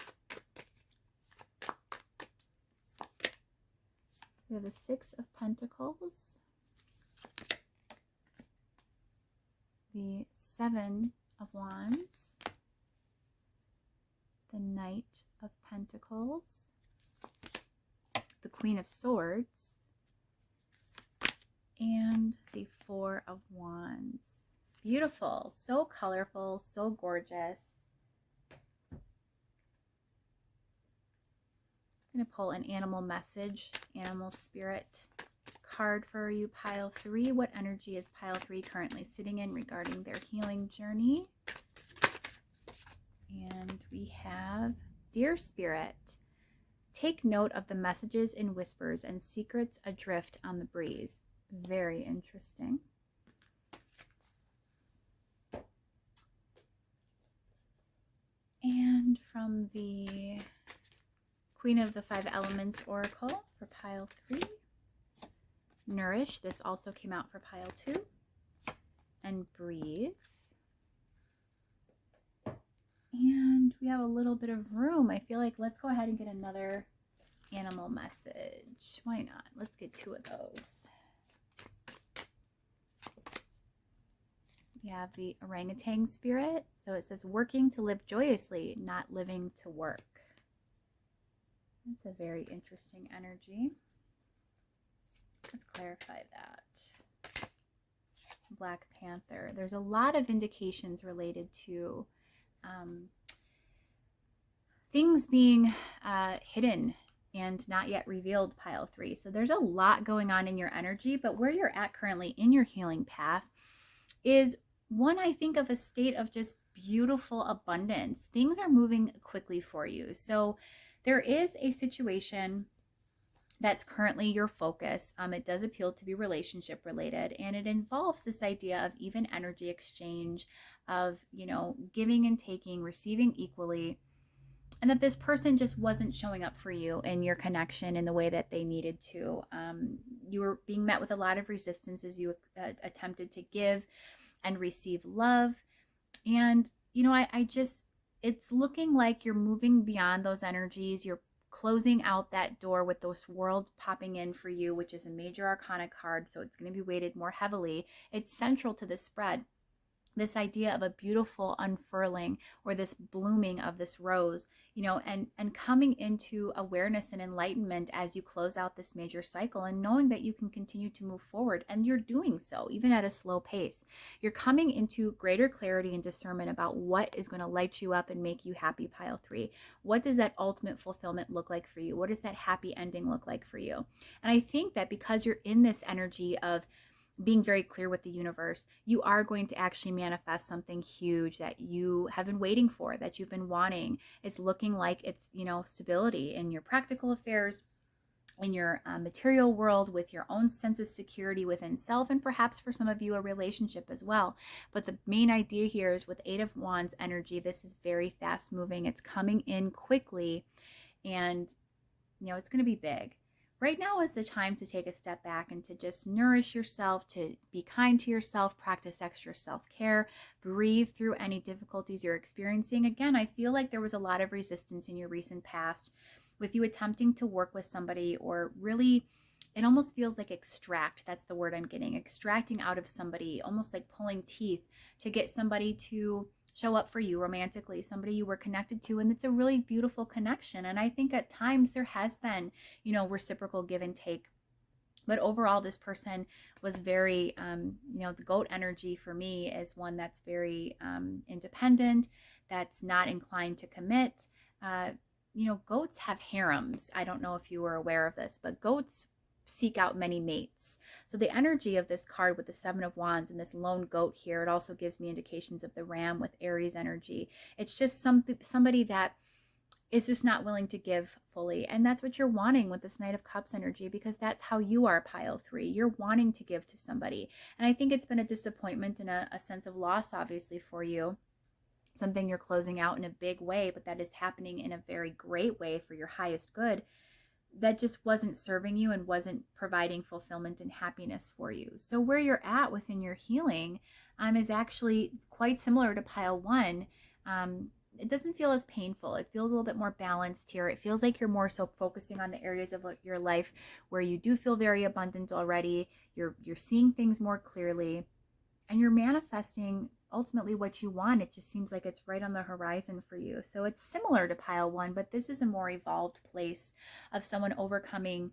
We have the 6 of Pentacles. The 7 of Wands. The Knight of Pentacles. The Queen of Swords. And the 4 of Wands. Beautiful, so colorful, so gorgeous. I'm going to pull an animal message, animal spirit card for you, pile 3. What energy is pile 3 currently sitting in regarding their healing journey? And we have, Dear Spirit, take note of the messages in whispers and secrets adrift on the breeze. Very interesting. And from the Queen of the Five Elements Oracle for pile 3, Nourish. This also came out for pile 2. And Breathe. And we have a little bit of room. I feel like let's go ahead and get another animal message. Why not? Let's get 2 of those. We have the orangutan spirit. So it says, working to live joyously, not living to work. That's a very interesting energy. Let's clarify that. Black Panther. There's a lot of indications related to things being hidden and not yet revealed, pile 3. So there's a lot going on in your energy, but where you're at currently in your healing path is one, I think, of a state of just beautiful abundance. Things are moving quickly for you. So there is a situation that's currently your focus. It does appeal to be relationship related, and it involves this idea of even energy exchange, of, you know, giving and taking, receiving equally, and that this person just wasn't showing up for you in your connection in the way that they needed to. You were being met with a lot of resistance as you attempted to give and receive love. And, you know, I just, it's looking like you're moving beyond those energies. You're closing out that door with this world popping in for you, which is a major arcana card. So it's going to be weighted more heavily. It's central to the spread. This idea of a beautiful unfurling, or this blooming of this rose, you know, and coming into awareness and enlightenment as you close out this major cycle, and knowing that you can continue to move forward, and you're doing so even at a slow pace. You're coming into greater clarity and discernment about what is going to light you up and make you happy, pile 3. What does that ultimate fulfillment look like for you? What does that happy ending look like for you? And I think that because you're in this energy of being very clear with the universe, you are going to actually manifest something huge that you have been waiting for, that you've been wanting. It's looking like it's, you know, stability in your practical affairs, in your material world, with your own sense of security within self, and perhaps for some of you a relationship as well. But the main idea here is with 8 of Wands energy, this is very fast moving. It's coming in quickly, and, you know, it's going to be big. Right now is the time to take a step back and to just nourish yourself, to be kind to yourself, practice extra self-care, breathe through any difficulties you're experiencing. Again, I feel like there was a lot of resistance in your recent past with you attempting to work with somebody, or really, it almost feels like extract. That's the word I'm getting. Extracting out of somebody, almost like pulling teeth to get somebody to show up for you romantically, somebody you were connected to, and it's a really beautiful connection. And I think at times there has been, you know, reciprocal give and take. But overall, this person was very, you know, the goat energy for me is one that's very independent, that's not inclined to commit. You know, goats have harems. I don't know if you were aware of this, but goats seek out many mates. So the energy of this card with the 7 of Wands and this lone goat here, it also gives me indications of the ram with Aries energy. It's just somebody that is just not willing to give fully. And that's what you're wanting with this Knight of Cups energy, because that's how you are, pile 3. You're wanting to give to somebody. And I think it's been a disappointment and a sense of loss, obviously, for you. Something you're closing out in a big way, but that is happening in a very great way for your highest good, that just wasn't serving you and wasn't providing fulfillment and happiness for you. So where you're at within your healing is actually quite similar to pile 1. It doesn't feel as painful. It feels a little bit more balanced here. It feels like you're more so focusing on the areas of your life where you do feel very abundant already. You're seeing things more clearly, and you're manifesting ultimately what you want. It just seems like it's right on the horizon for you. So it's similar to pile 1, but this is a more evolved place of someone overcoming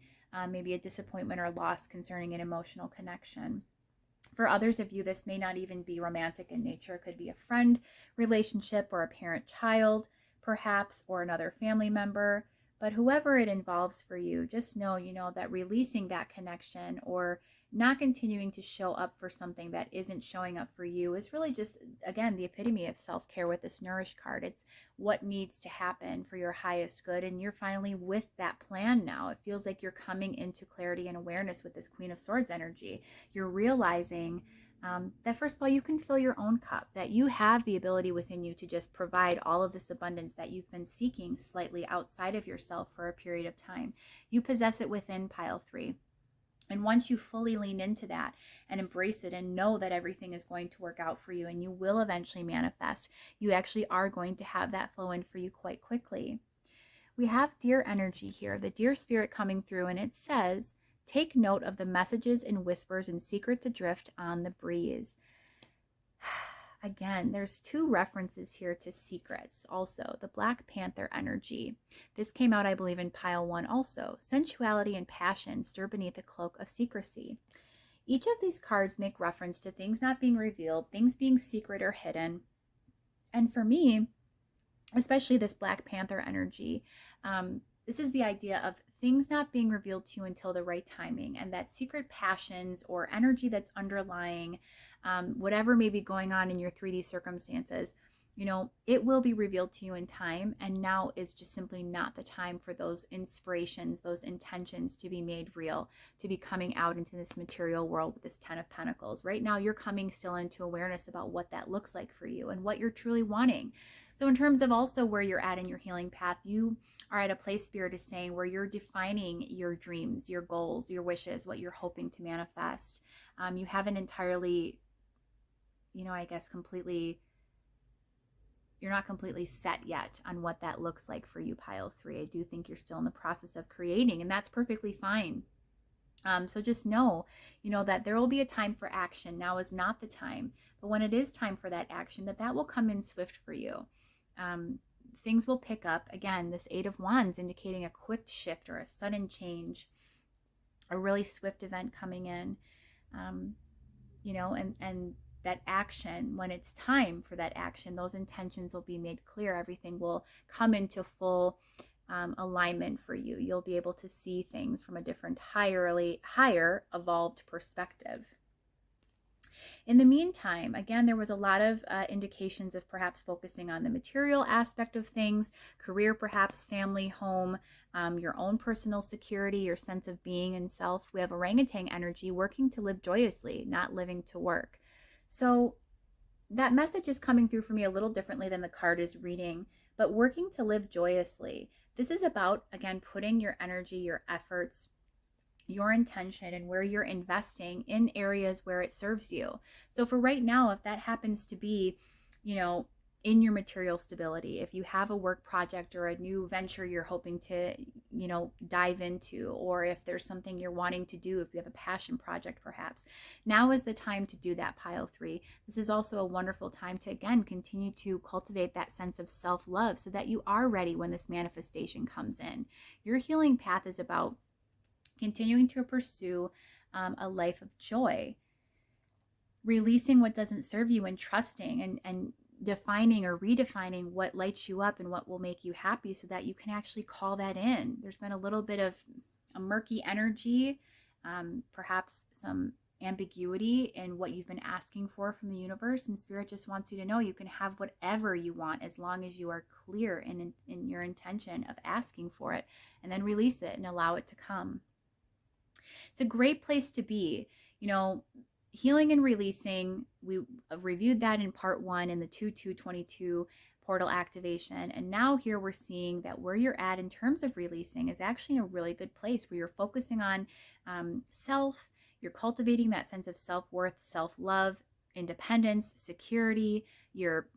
maybe a disappointment or loss concerning an emotional connection. For others of you, this may not even be romantic in nature. It could be a friend relationship or a parent-child, perhaps, or another family member. But whoever it involves for you, just know, that releasing that connection or not continuing to show up for something that isn't showing up for you is really just, again, the epitome of self-care with this Nourish card. It's what needs to happen for your highest good. And you're finally with that plan now. It feels like you're coming into clarity and awareness with this Queen of Swords energy. You're realizing that first of all, you can fill your own cup, that you have the ability within you to just provide all of this abundance that you've been seeking slightly outside of yourself for a period of time. You possess it within pile 3. And once you fully lean into that and embrace it and know that everything is going to work out for you and you will eventually manifest, you actually are going to have that flow in for you quite quickly. We have deer energy here, the deer spirit coming through, and it says, take note of the messages and whispers and secrets adrift on the breeze. Again, there's 2 references here to secrets. Also, the Black Panther energy. This came out, I believe, in pile 1 also. Sensuality and passion stir beneath a cloak of secrecy. Each of these cards make reference to things not being revealed, things being secret or hidden. And for me, especially this Black Panther energy, this is the idea of things not being revealed to you until the right timing, and that secret passions or energy that's underlying whatever may be going on in your 3D circumstances, it will be revealed to you in time, and now is just simply not the time for those inspirations, those intentions to be made real, to be coming out into this material world with this 10 of Pentacles. Right now, you're coming still into awareness about what that looks like for you and what you're truly wanting. So in terms of also where you're at in your healing path, you are at a place, Spirit is saying, where you're defining your dreams, your goals, your wishes, what you're hoping to manifest. You haven't entirely, I guess you're not completely set yet on what that looks like for you, pile 3. I do think you're still in the process of creating, and that's perfectly fine. So just know, that there will be a time for action. Now is not the time, but when it is time for that action, that will come in swift for you. Things will pick up. Again, this 8 of Wands indicating a quick shift or a sudden change, a really swift event coming in, and that action, when it's time for that action, those intentions will be made clear. Everything will come into full alignment for you. You'll be able to see things from a different, higher evolved perspective. In the meantime, again, there was a lot of indications of perhaps focusing on the material aspect of things, career, perhaps family, home, your own personal security, your sense of being and self. We have orangutan energy, working to live joyously, not living to work. So that message is coming through for me a little differently than the card is reading, but working to live joyously. This is about, again, putting your energy, your efforts, your intention, and where you're investing in areas where it serves you. So for right now, if that happens to be, in your material stability, if you have a work project or a new venture you're hoping to, dive into, or if there's something you're wanting to do, if you have a passion project, perhaps, now is the time to do that, pile 3. This is also a wonderful time to, again, continue to cultivate that sense of self-love so that you are ready when this manifestation comes in. Your healing path is about continuing to pursue a life of joy, releasing what doesn't serve you, and trusting and defining or redefining what lights you up and what will make you happy so that you can actually call that in. There's been a little bit of a murky energy, perhaps some ambiguity in what you've been asking for from the universe, and Spirit just wants you to know you can have whatever you want as long as you are clear in your intention of asking for it, and then release it and allow it to come. It's a great place to be. Healing and releasing, we reviewed that in part 1 in the 2/2/22 portal activation. And now here we're seeing that where you're at in terms of releasing is actually in a really good place where you're focusing on self, you're cultivating that sense of self-worth, self-love, independence, security, you're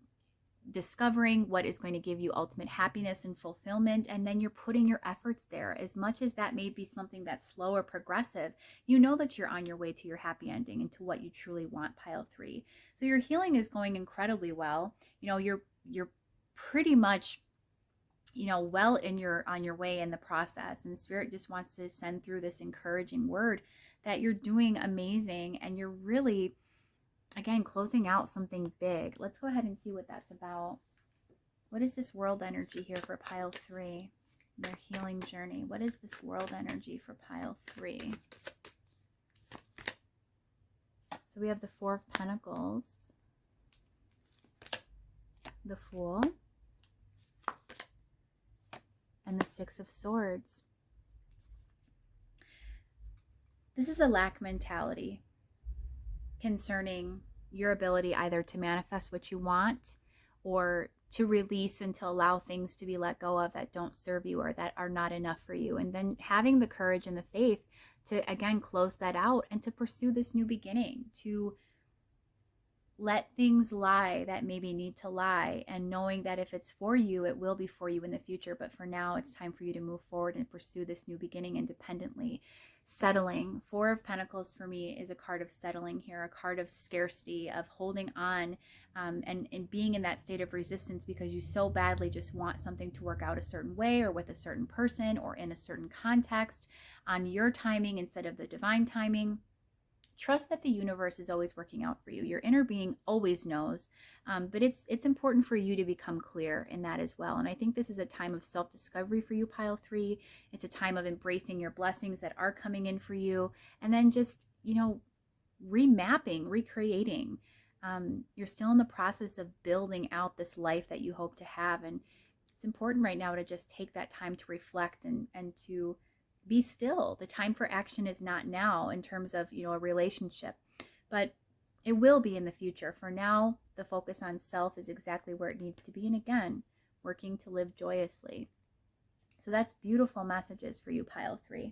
discovering what is going to give you ultimate happiness and fulfillment, and then you're putting your efforts there. As much as that may be something that's slow or progressive, you know that you're on your way to your happy ending and to what you truly want, pile 3. So your healing is going incredibly well. You're pretty much well on your way in the process, and Spirit just wants to send through this encouraging word that you're doing amazing, and you're really, again, closing out something big. Let's go ahead and see what that's about. What is this world energy here for pile 3? Their healing journey. What is this world energy for pile 3? So we have the Four of Pentacles, the Fool, and the Six of Swords. This is a lack mentality concerning your ability either to manifest what you want or to release and to allow things to be let go of that don't serve you or that are not enough for you. And then having the courage and the faith to, again, close that out and to pursue this new beginning, to let things lie that maybe need to lie, and knowing that if it's for you, it will be for you in the future. But for now, it's time for you to move forward and pursue this new beginning independently. Settling. Four of Pentacles for me is a card of settling here, a card of scarcity, of holding on, and being in that state of resistance because you so badly just want something to work out a certain way or with a certain person or in a certain context on your timing instead of the divine timing. Trust that the universe is always working out for you. Your inner being always knows, but it's important for you to become clear in that as well. And I think this is a time of self-discovery for you, pile 3. It's a time of embracing your blessings that are coming in for you, and then just, remapping, recreating. You're still in the process of building out this life that you hope to have, and it's important right now to just take that time to reflect and to be still. The time for action is not now in terms of, a relationship, but it will be in the future. For now, the focus on self is exactly where it needs to be. And again, working to live joyously. So that's beautiful messages for you, pile 3.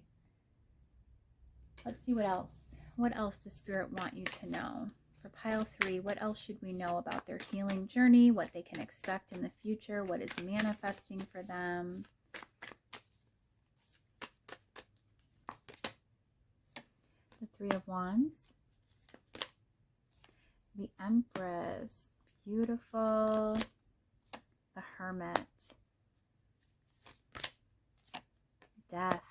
Let's see what else. What else does Spirit want you to know? For pile 3, what else should we know about their healing journey? What they can expect in the future? What is manifesting for them? The Three of Wands, the Empress, beautiful, the Hermit, Death,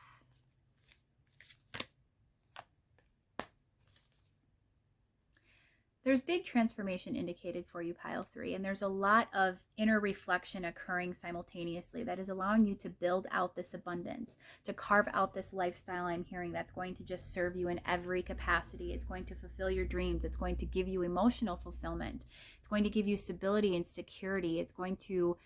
there's big transformation indicated for you, pile 3, and there's a lot of inner reflection occurring simultaneously that is allowing you to build out this abundance, to carve out this lifestyle I'm hearing that's going to just serve you in every capacity. It's going to fulfill your dreams. It's going to give you emotional fulfillment. It's going to give you stability and security. It's going to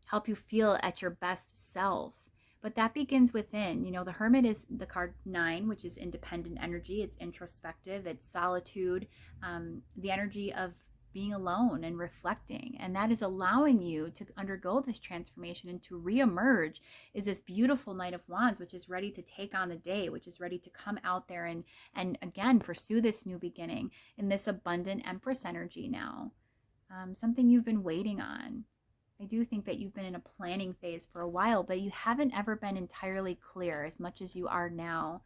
help you feel at your best self. But that begins within. The Hermit is the card 9, which is independent energy. It's introspective. It's solitude, the energy of being alone and reflecting. And that is allowing you to undergo this transformation and to reemerge is this beautiful Knight of Wands, which is ready to take on the day, which is ready to come out there and again, pursue this new beginning in this abundant Empress energy now. Something you've been waiting on. I do think that you've been in a planning phase for a while, but you haven't ever been entirely clear as much as you are now.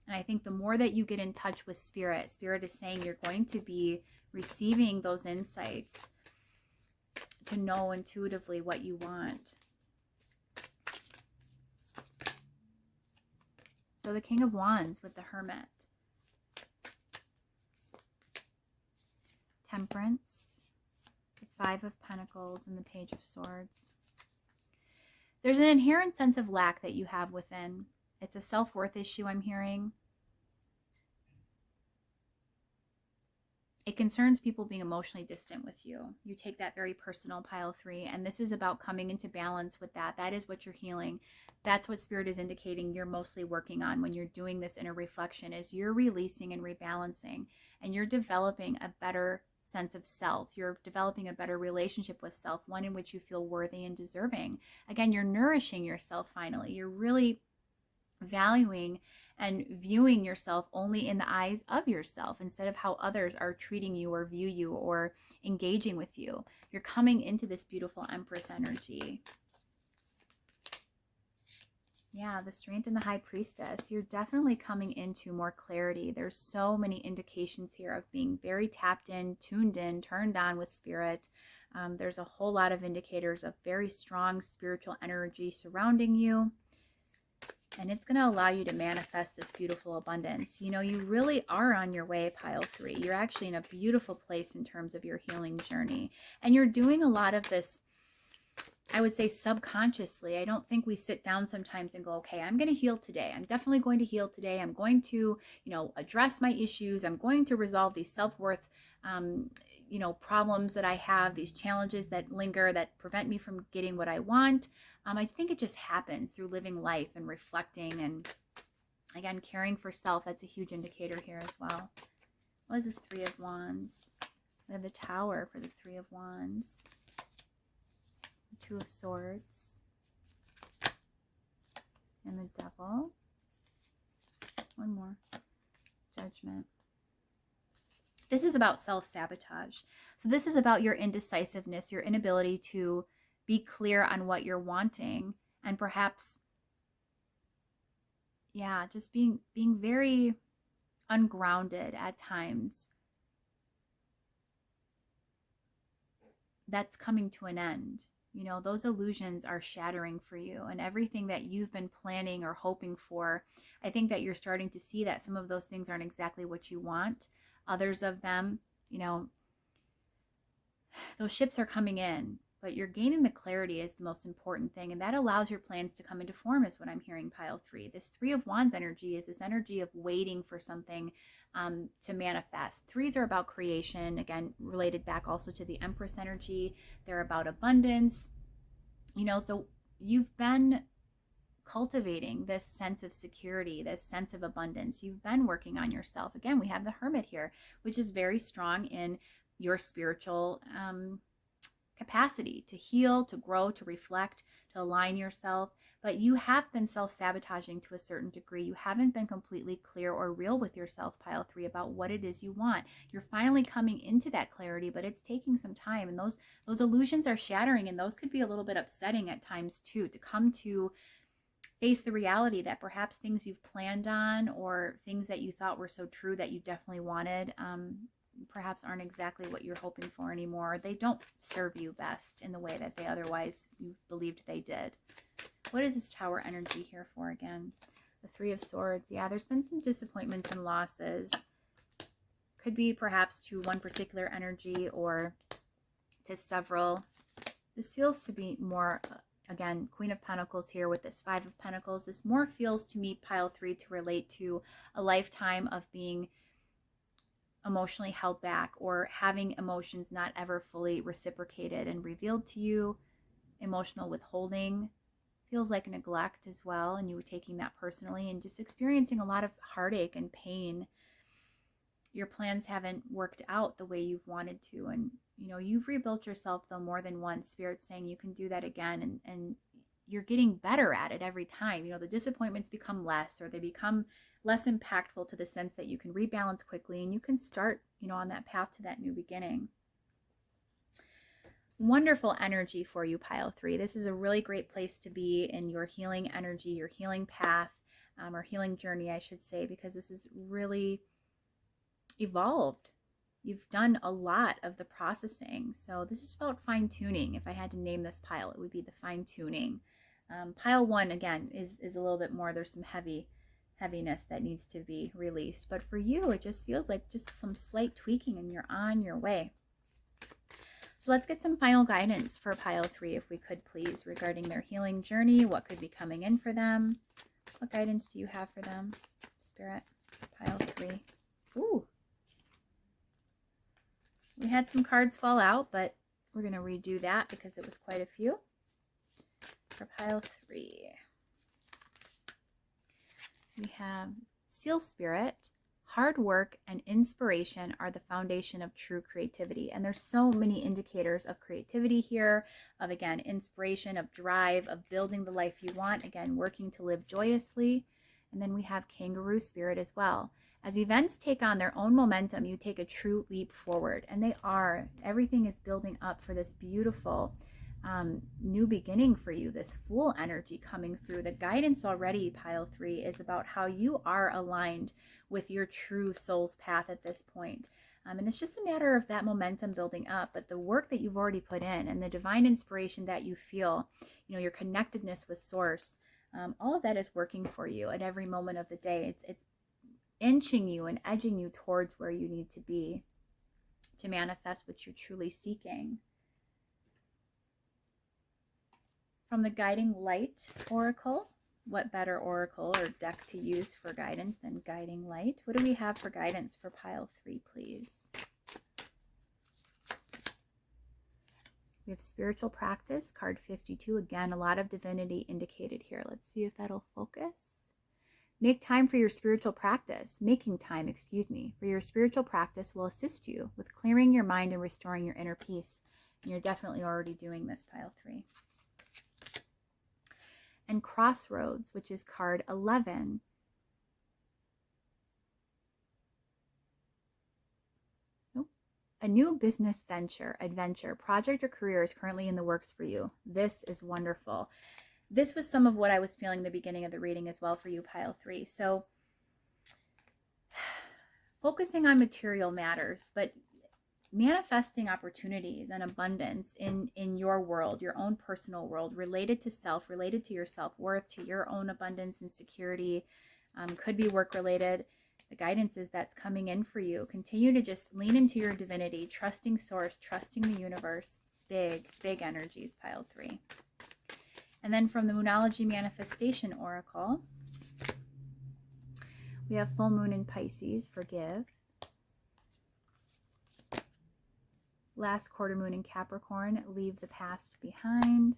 And I think the more that you get in touch with Spirit, Spirit is saying you're going to be receiving those insights to know intuitively what you want. So the King of Wands with the Hermit. Temperance. Five of Pentacles and the Page of Swords. There's an inherent sense of lack that you have within. It's a self-worth issue I'm hearing. It concerns people being emotionally distant with you. You take that very personal, pile 3, and this is about coming into balance with that. That is what you're healing. That's what Spirit is indicating you're mostly working on when you're doing this inner reflection, is you're releasing and rebalancing, and you're developing a better sense of self. You're developing a better relationship with self, one in which you feel worthy and deserving. Again, you're nourishing yourself finally. You're really valuing and viewing yourself only in the eyes of yourself instead of how others are treating you or view you or engaging with you. You're coming into this beautiful Empress energy. Yeah, the Strength and the High Priestess. You're definitely coming into more clarity. There's so many indications here of being very tapped in, tuned in, turned on with Spirit. There's a whole lot of indicators of very strong spiritual energy surrounding you. And it's going to allow you to manifest this beautiful abundance. You really are on your way, pile 3. You're actually in a beautiful place in terms of your healing journey. And you're doing a lot of this I would say subconsciously. I don't think we sit down sometimes and go, okay, I'm going to heal today. I'm definitely going to heal today. I'm going to, address my issues. I'm going to resolve these self-worth, problems that I have, these challenges that linger that prevent me from getting what I want. I think it just happens through living life and reflecting and, again, caring for self. That's a huge indicator here as well. What is this Three of Wands? We have the Tower for the Three of Wands. Two of Swords, and the Devil. One more. Judgment. This is about self-sabotage. So this is about your indecisiveness, your inability to be clear on what you're wanting, and perhaps, just being very ungrounded at times. That's coming to an end. Those illusions are shattering for you, and everything that you've been planning or hoping for, I think that you're starting to see that some of those things aren't exactly what you want. Others of them, those ships are coming in, but you're gaining the clarity is the most important thing, and that allows your plans to come into form, is what I'm hearing, pile 3. This Three of Wands energy is this energy of waiting for something to manifest. Threes are about creation, again, related back also to the Empress energy. They're about abundance, so you've been cultivating this sense of security, this sense of abundance. You've been working on yourself. Again, we have the Hermit here, which is very strong in your spiritual capacity to heal, to grow, to reflect, to align yourself. But you have been self-sabotaging to a certain degree. You haven't been completely clear or real with yourself, pile 3, about what it is you want. You're finally coming into that clarity, but it's taking some time. And those illusions are shattering, and those could be a little bit upsetting at times too, to come to face the reality that perhaps things you've planned on or things that you thought were so true that you definitely wanted, perhaps aren't exactly what you're hoping for anymore. They don't serve you best in the way that they otherwise you believed they did. What is this Tower energy here for again? The Three of Swords. Yeah, there's been some disappointments and losses. Could be perhaps to one particular energy or to several. This feels to be more, again, Queen of Pentacles here with this Five of Pentacles. This more feels to me, pile 3, to relate to a lifetime of being emotionally held back or having emotions not ever fully reciprocated and revealed to you. Emotional withholding feels like neglect as well, and you were taking that personally and just experiencing a lot of heartache and pain. Your plans haven't worked out the way you've wanted to, and you've rebuilt yourself though more than once. Spirit's saying you can do that again, and you're getting better at it every time. The disappointments become less, or they become less impactful to the sense that you can rebalance quickly and you can start, on that path to that new beginning. Wonderful energy for you, pile 3. This is a really great place to be in your healing energy, your healing path, or healing journey, I should say, because this is really evolved. You've done a lot of the processing. So this is about fine-tuning. If I had to name this pile, it would be the fine-tuning. Pile 1, again, is a little bit more. There's some heaviness that needs to be released. But for you, it just feels like just some slight tweaking and you're on your way. So let's get some final guidance for pile 3, if we could please, regarding their healing journey. What could be coming in for them? What guidance do you have for them, Spirit? Pile 3. Ooh. We had some cards fall out, but we're going to redo that because it was quite a few. For pile 3, we have Seal Spirit. Hard work and inspiration are the foundation of true creativity. And there's so many indicators of creativity here, of, again, inspiration, of drive, of building the life you want, again, working to live joyously. And then we have Kangaroo Spirit as well. As events take on their own momentum, you take a true leap forward. And they are. Everything is building up for this beautiful new beginning for you, this Fool energy coming through. The guidance already, pile 3, is about how you are aligned with your true soul's path at this point. And it's just a matter of that momentum building up, but the work that you've already put in and the divine inspiration that you feel, your connectedness with Source, all of that is working for you at every moment of the day. It's inching you and edging you towards where you need to be to manifest what you're truly seeking. from the Guiding Light Oracle. What better oracle or deck to use for guidance than Guiding Light? What do we have for guidance for pile 3, please? We have Spiritual Practice, card 52. Again, a lot of divinity indicated here. Let's see if that'll focus. Make time for your spiritual practice. Making time, for your spiritual practice will assist you with clearing your mind and restoring your inner peace. And you're definitely already doing this, pile 3. And Crossroads, which is card 11. Nope. A new business adventure, project, or career is currently in the works for you. This is wonderful. This was some of what I was feeling in the beginning of the reading as well for you, pile 3. So focusing on material matters, but manifesting opportunities and abundance in your world, your own personal world, related to self, related to your self-worth, to your own abundance and security, could be work related. The guidance is that's coming in for you. Continue to just lean into your divinity, trusting source, trusting the universe. Big energies, pile 3. And then from the Moonology Manifestation Oracle, we have full moon in Pisces, forgive. Last quarter moon in Capricorn, leave the past behind.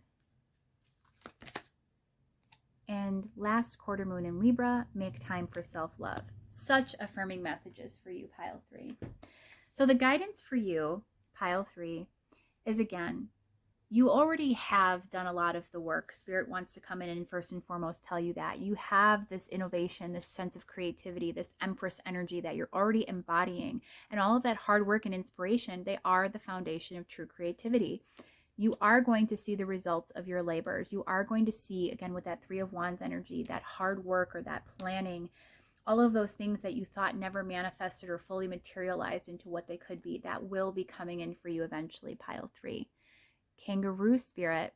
And last quarter moon in Libra, make time for self-love. Such affirming messages for you, pile 3. So the guidance for you, pile 3, is again, you already have done a lot of the work. Spirit wants to come in and first and foremost tell you that. You have this innovation, this sense of creativity, this Empress energy that you're already embodying. And all of that hard work and inspiration, they are the foundation of true creativity. You are going to see the results of your labors. You are going to see, again, with that 3 of Wands energy, that hard work or that planning, all of those things that you thought never manifested or fully materialized into what they could be, that will be coming in for you eventually, pile 3. Kangaroo spirit,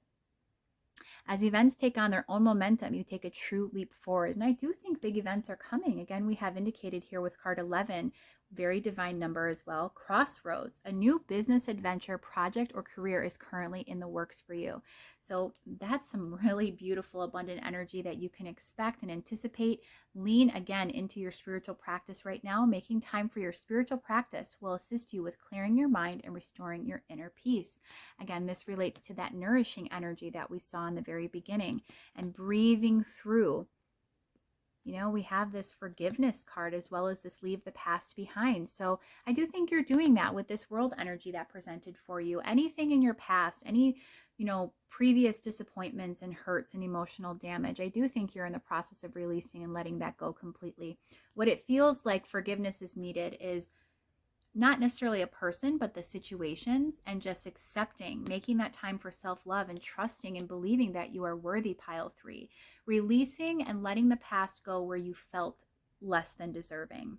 as events take on their own momentum, you take a true leap forward. And I do think big events are coming. Again, we have indicated here with card 11, very divine number as well. Crossroads, a new business adventure, project, or career is currently in the works for you. So that's some really beautiful, abundant energy that you can expect and anticipate. Lean again into your spiritual practice right now. Making time for your spiritual practice will assist you with clearing your mind and restoring your inner peace. Again, this relates to that nourishing energy that we saw in the very beginning, and breathing through. You know, we have this forgiveness card as well as this leave the past behind. So I do think you're doing that with this world energy that presented for you. Anything in your past, any, previous disappointments and hurts and emotional damage, I do think you're in the process of releasing and letting that go completely. What it feels like forgiveness is needed is not necessarily a person, but the situations, and just accepting, making that time for self-love and trusting and believing that you are worthy, pile 3. Releasing and letting the past go where you felt less than deserving.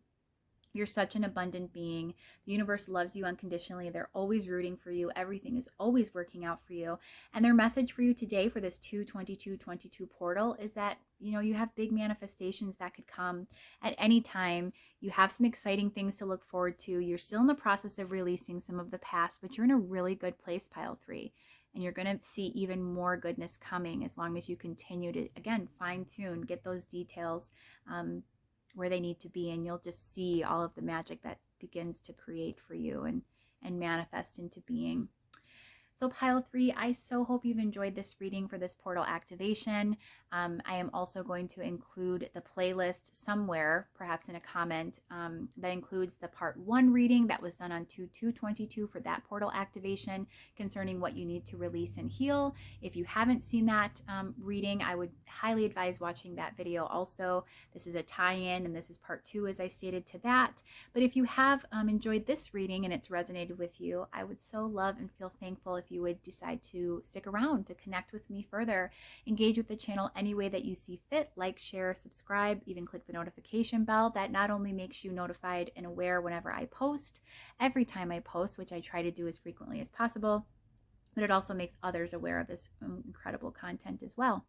You're such an abundant being. The universe loves you unconditionally. They're always rooting for you. Everything is always working out for you. And their message for you today for this 2/22/22 portal is that, you have big manifestations that could come at any time. You have some exciting things to look forward to. You're still in the process of releasing some of the past, but you're in a really good place, pile 3. And you're going to see even more goodness coming as long as you continue to, again, fine tune, get those details where they need to be, and you'll just see all of the magic that begins to create for you and manifest into being. So pile 3, I so hope you've enjoyed this reading for this portal activation. I am also going to include the playlist somewhere, perhaps in a comment, that includes the part 1 reading that was done on 2/2/22 for that portal activation concerning what you need to release and heal. If you haven't seen that reading, I would highly advise watching that video also. This is a tie-in, and this is part 2, as I stated, to that. But if you have enjoyed this reading and it's resonated with you, I would so love and feel thankful if you would decide to stick around to connect with me further, engage with the channel any way that you see fit, like, share, subscribe, even click the notification bell. That not only makes you notified and aware whenever I post, every time I post, which I try to do as frequently as possible, but it also makes others aware of this incredible content as well.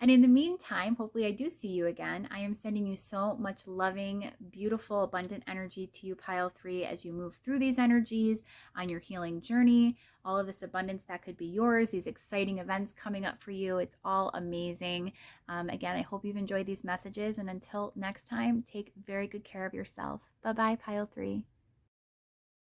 And in the meantime, hopefully I do see you again. I am sending you so much loving, beautiful, abundant energy to you, Pile 3, as you move through these energies on your healing journey. All of this abundance that could be yours, these exciting events coming up for you. It's all amazing. Again, I hope you've enjoyed these messages. And until next time, take very good care of yourself. Bye-bye, Pile 3.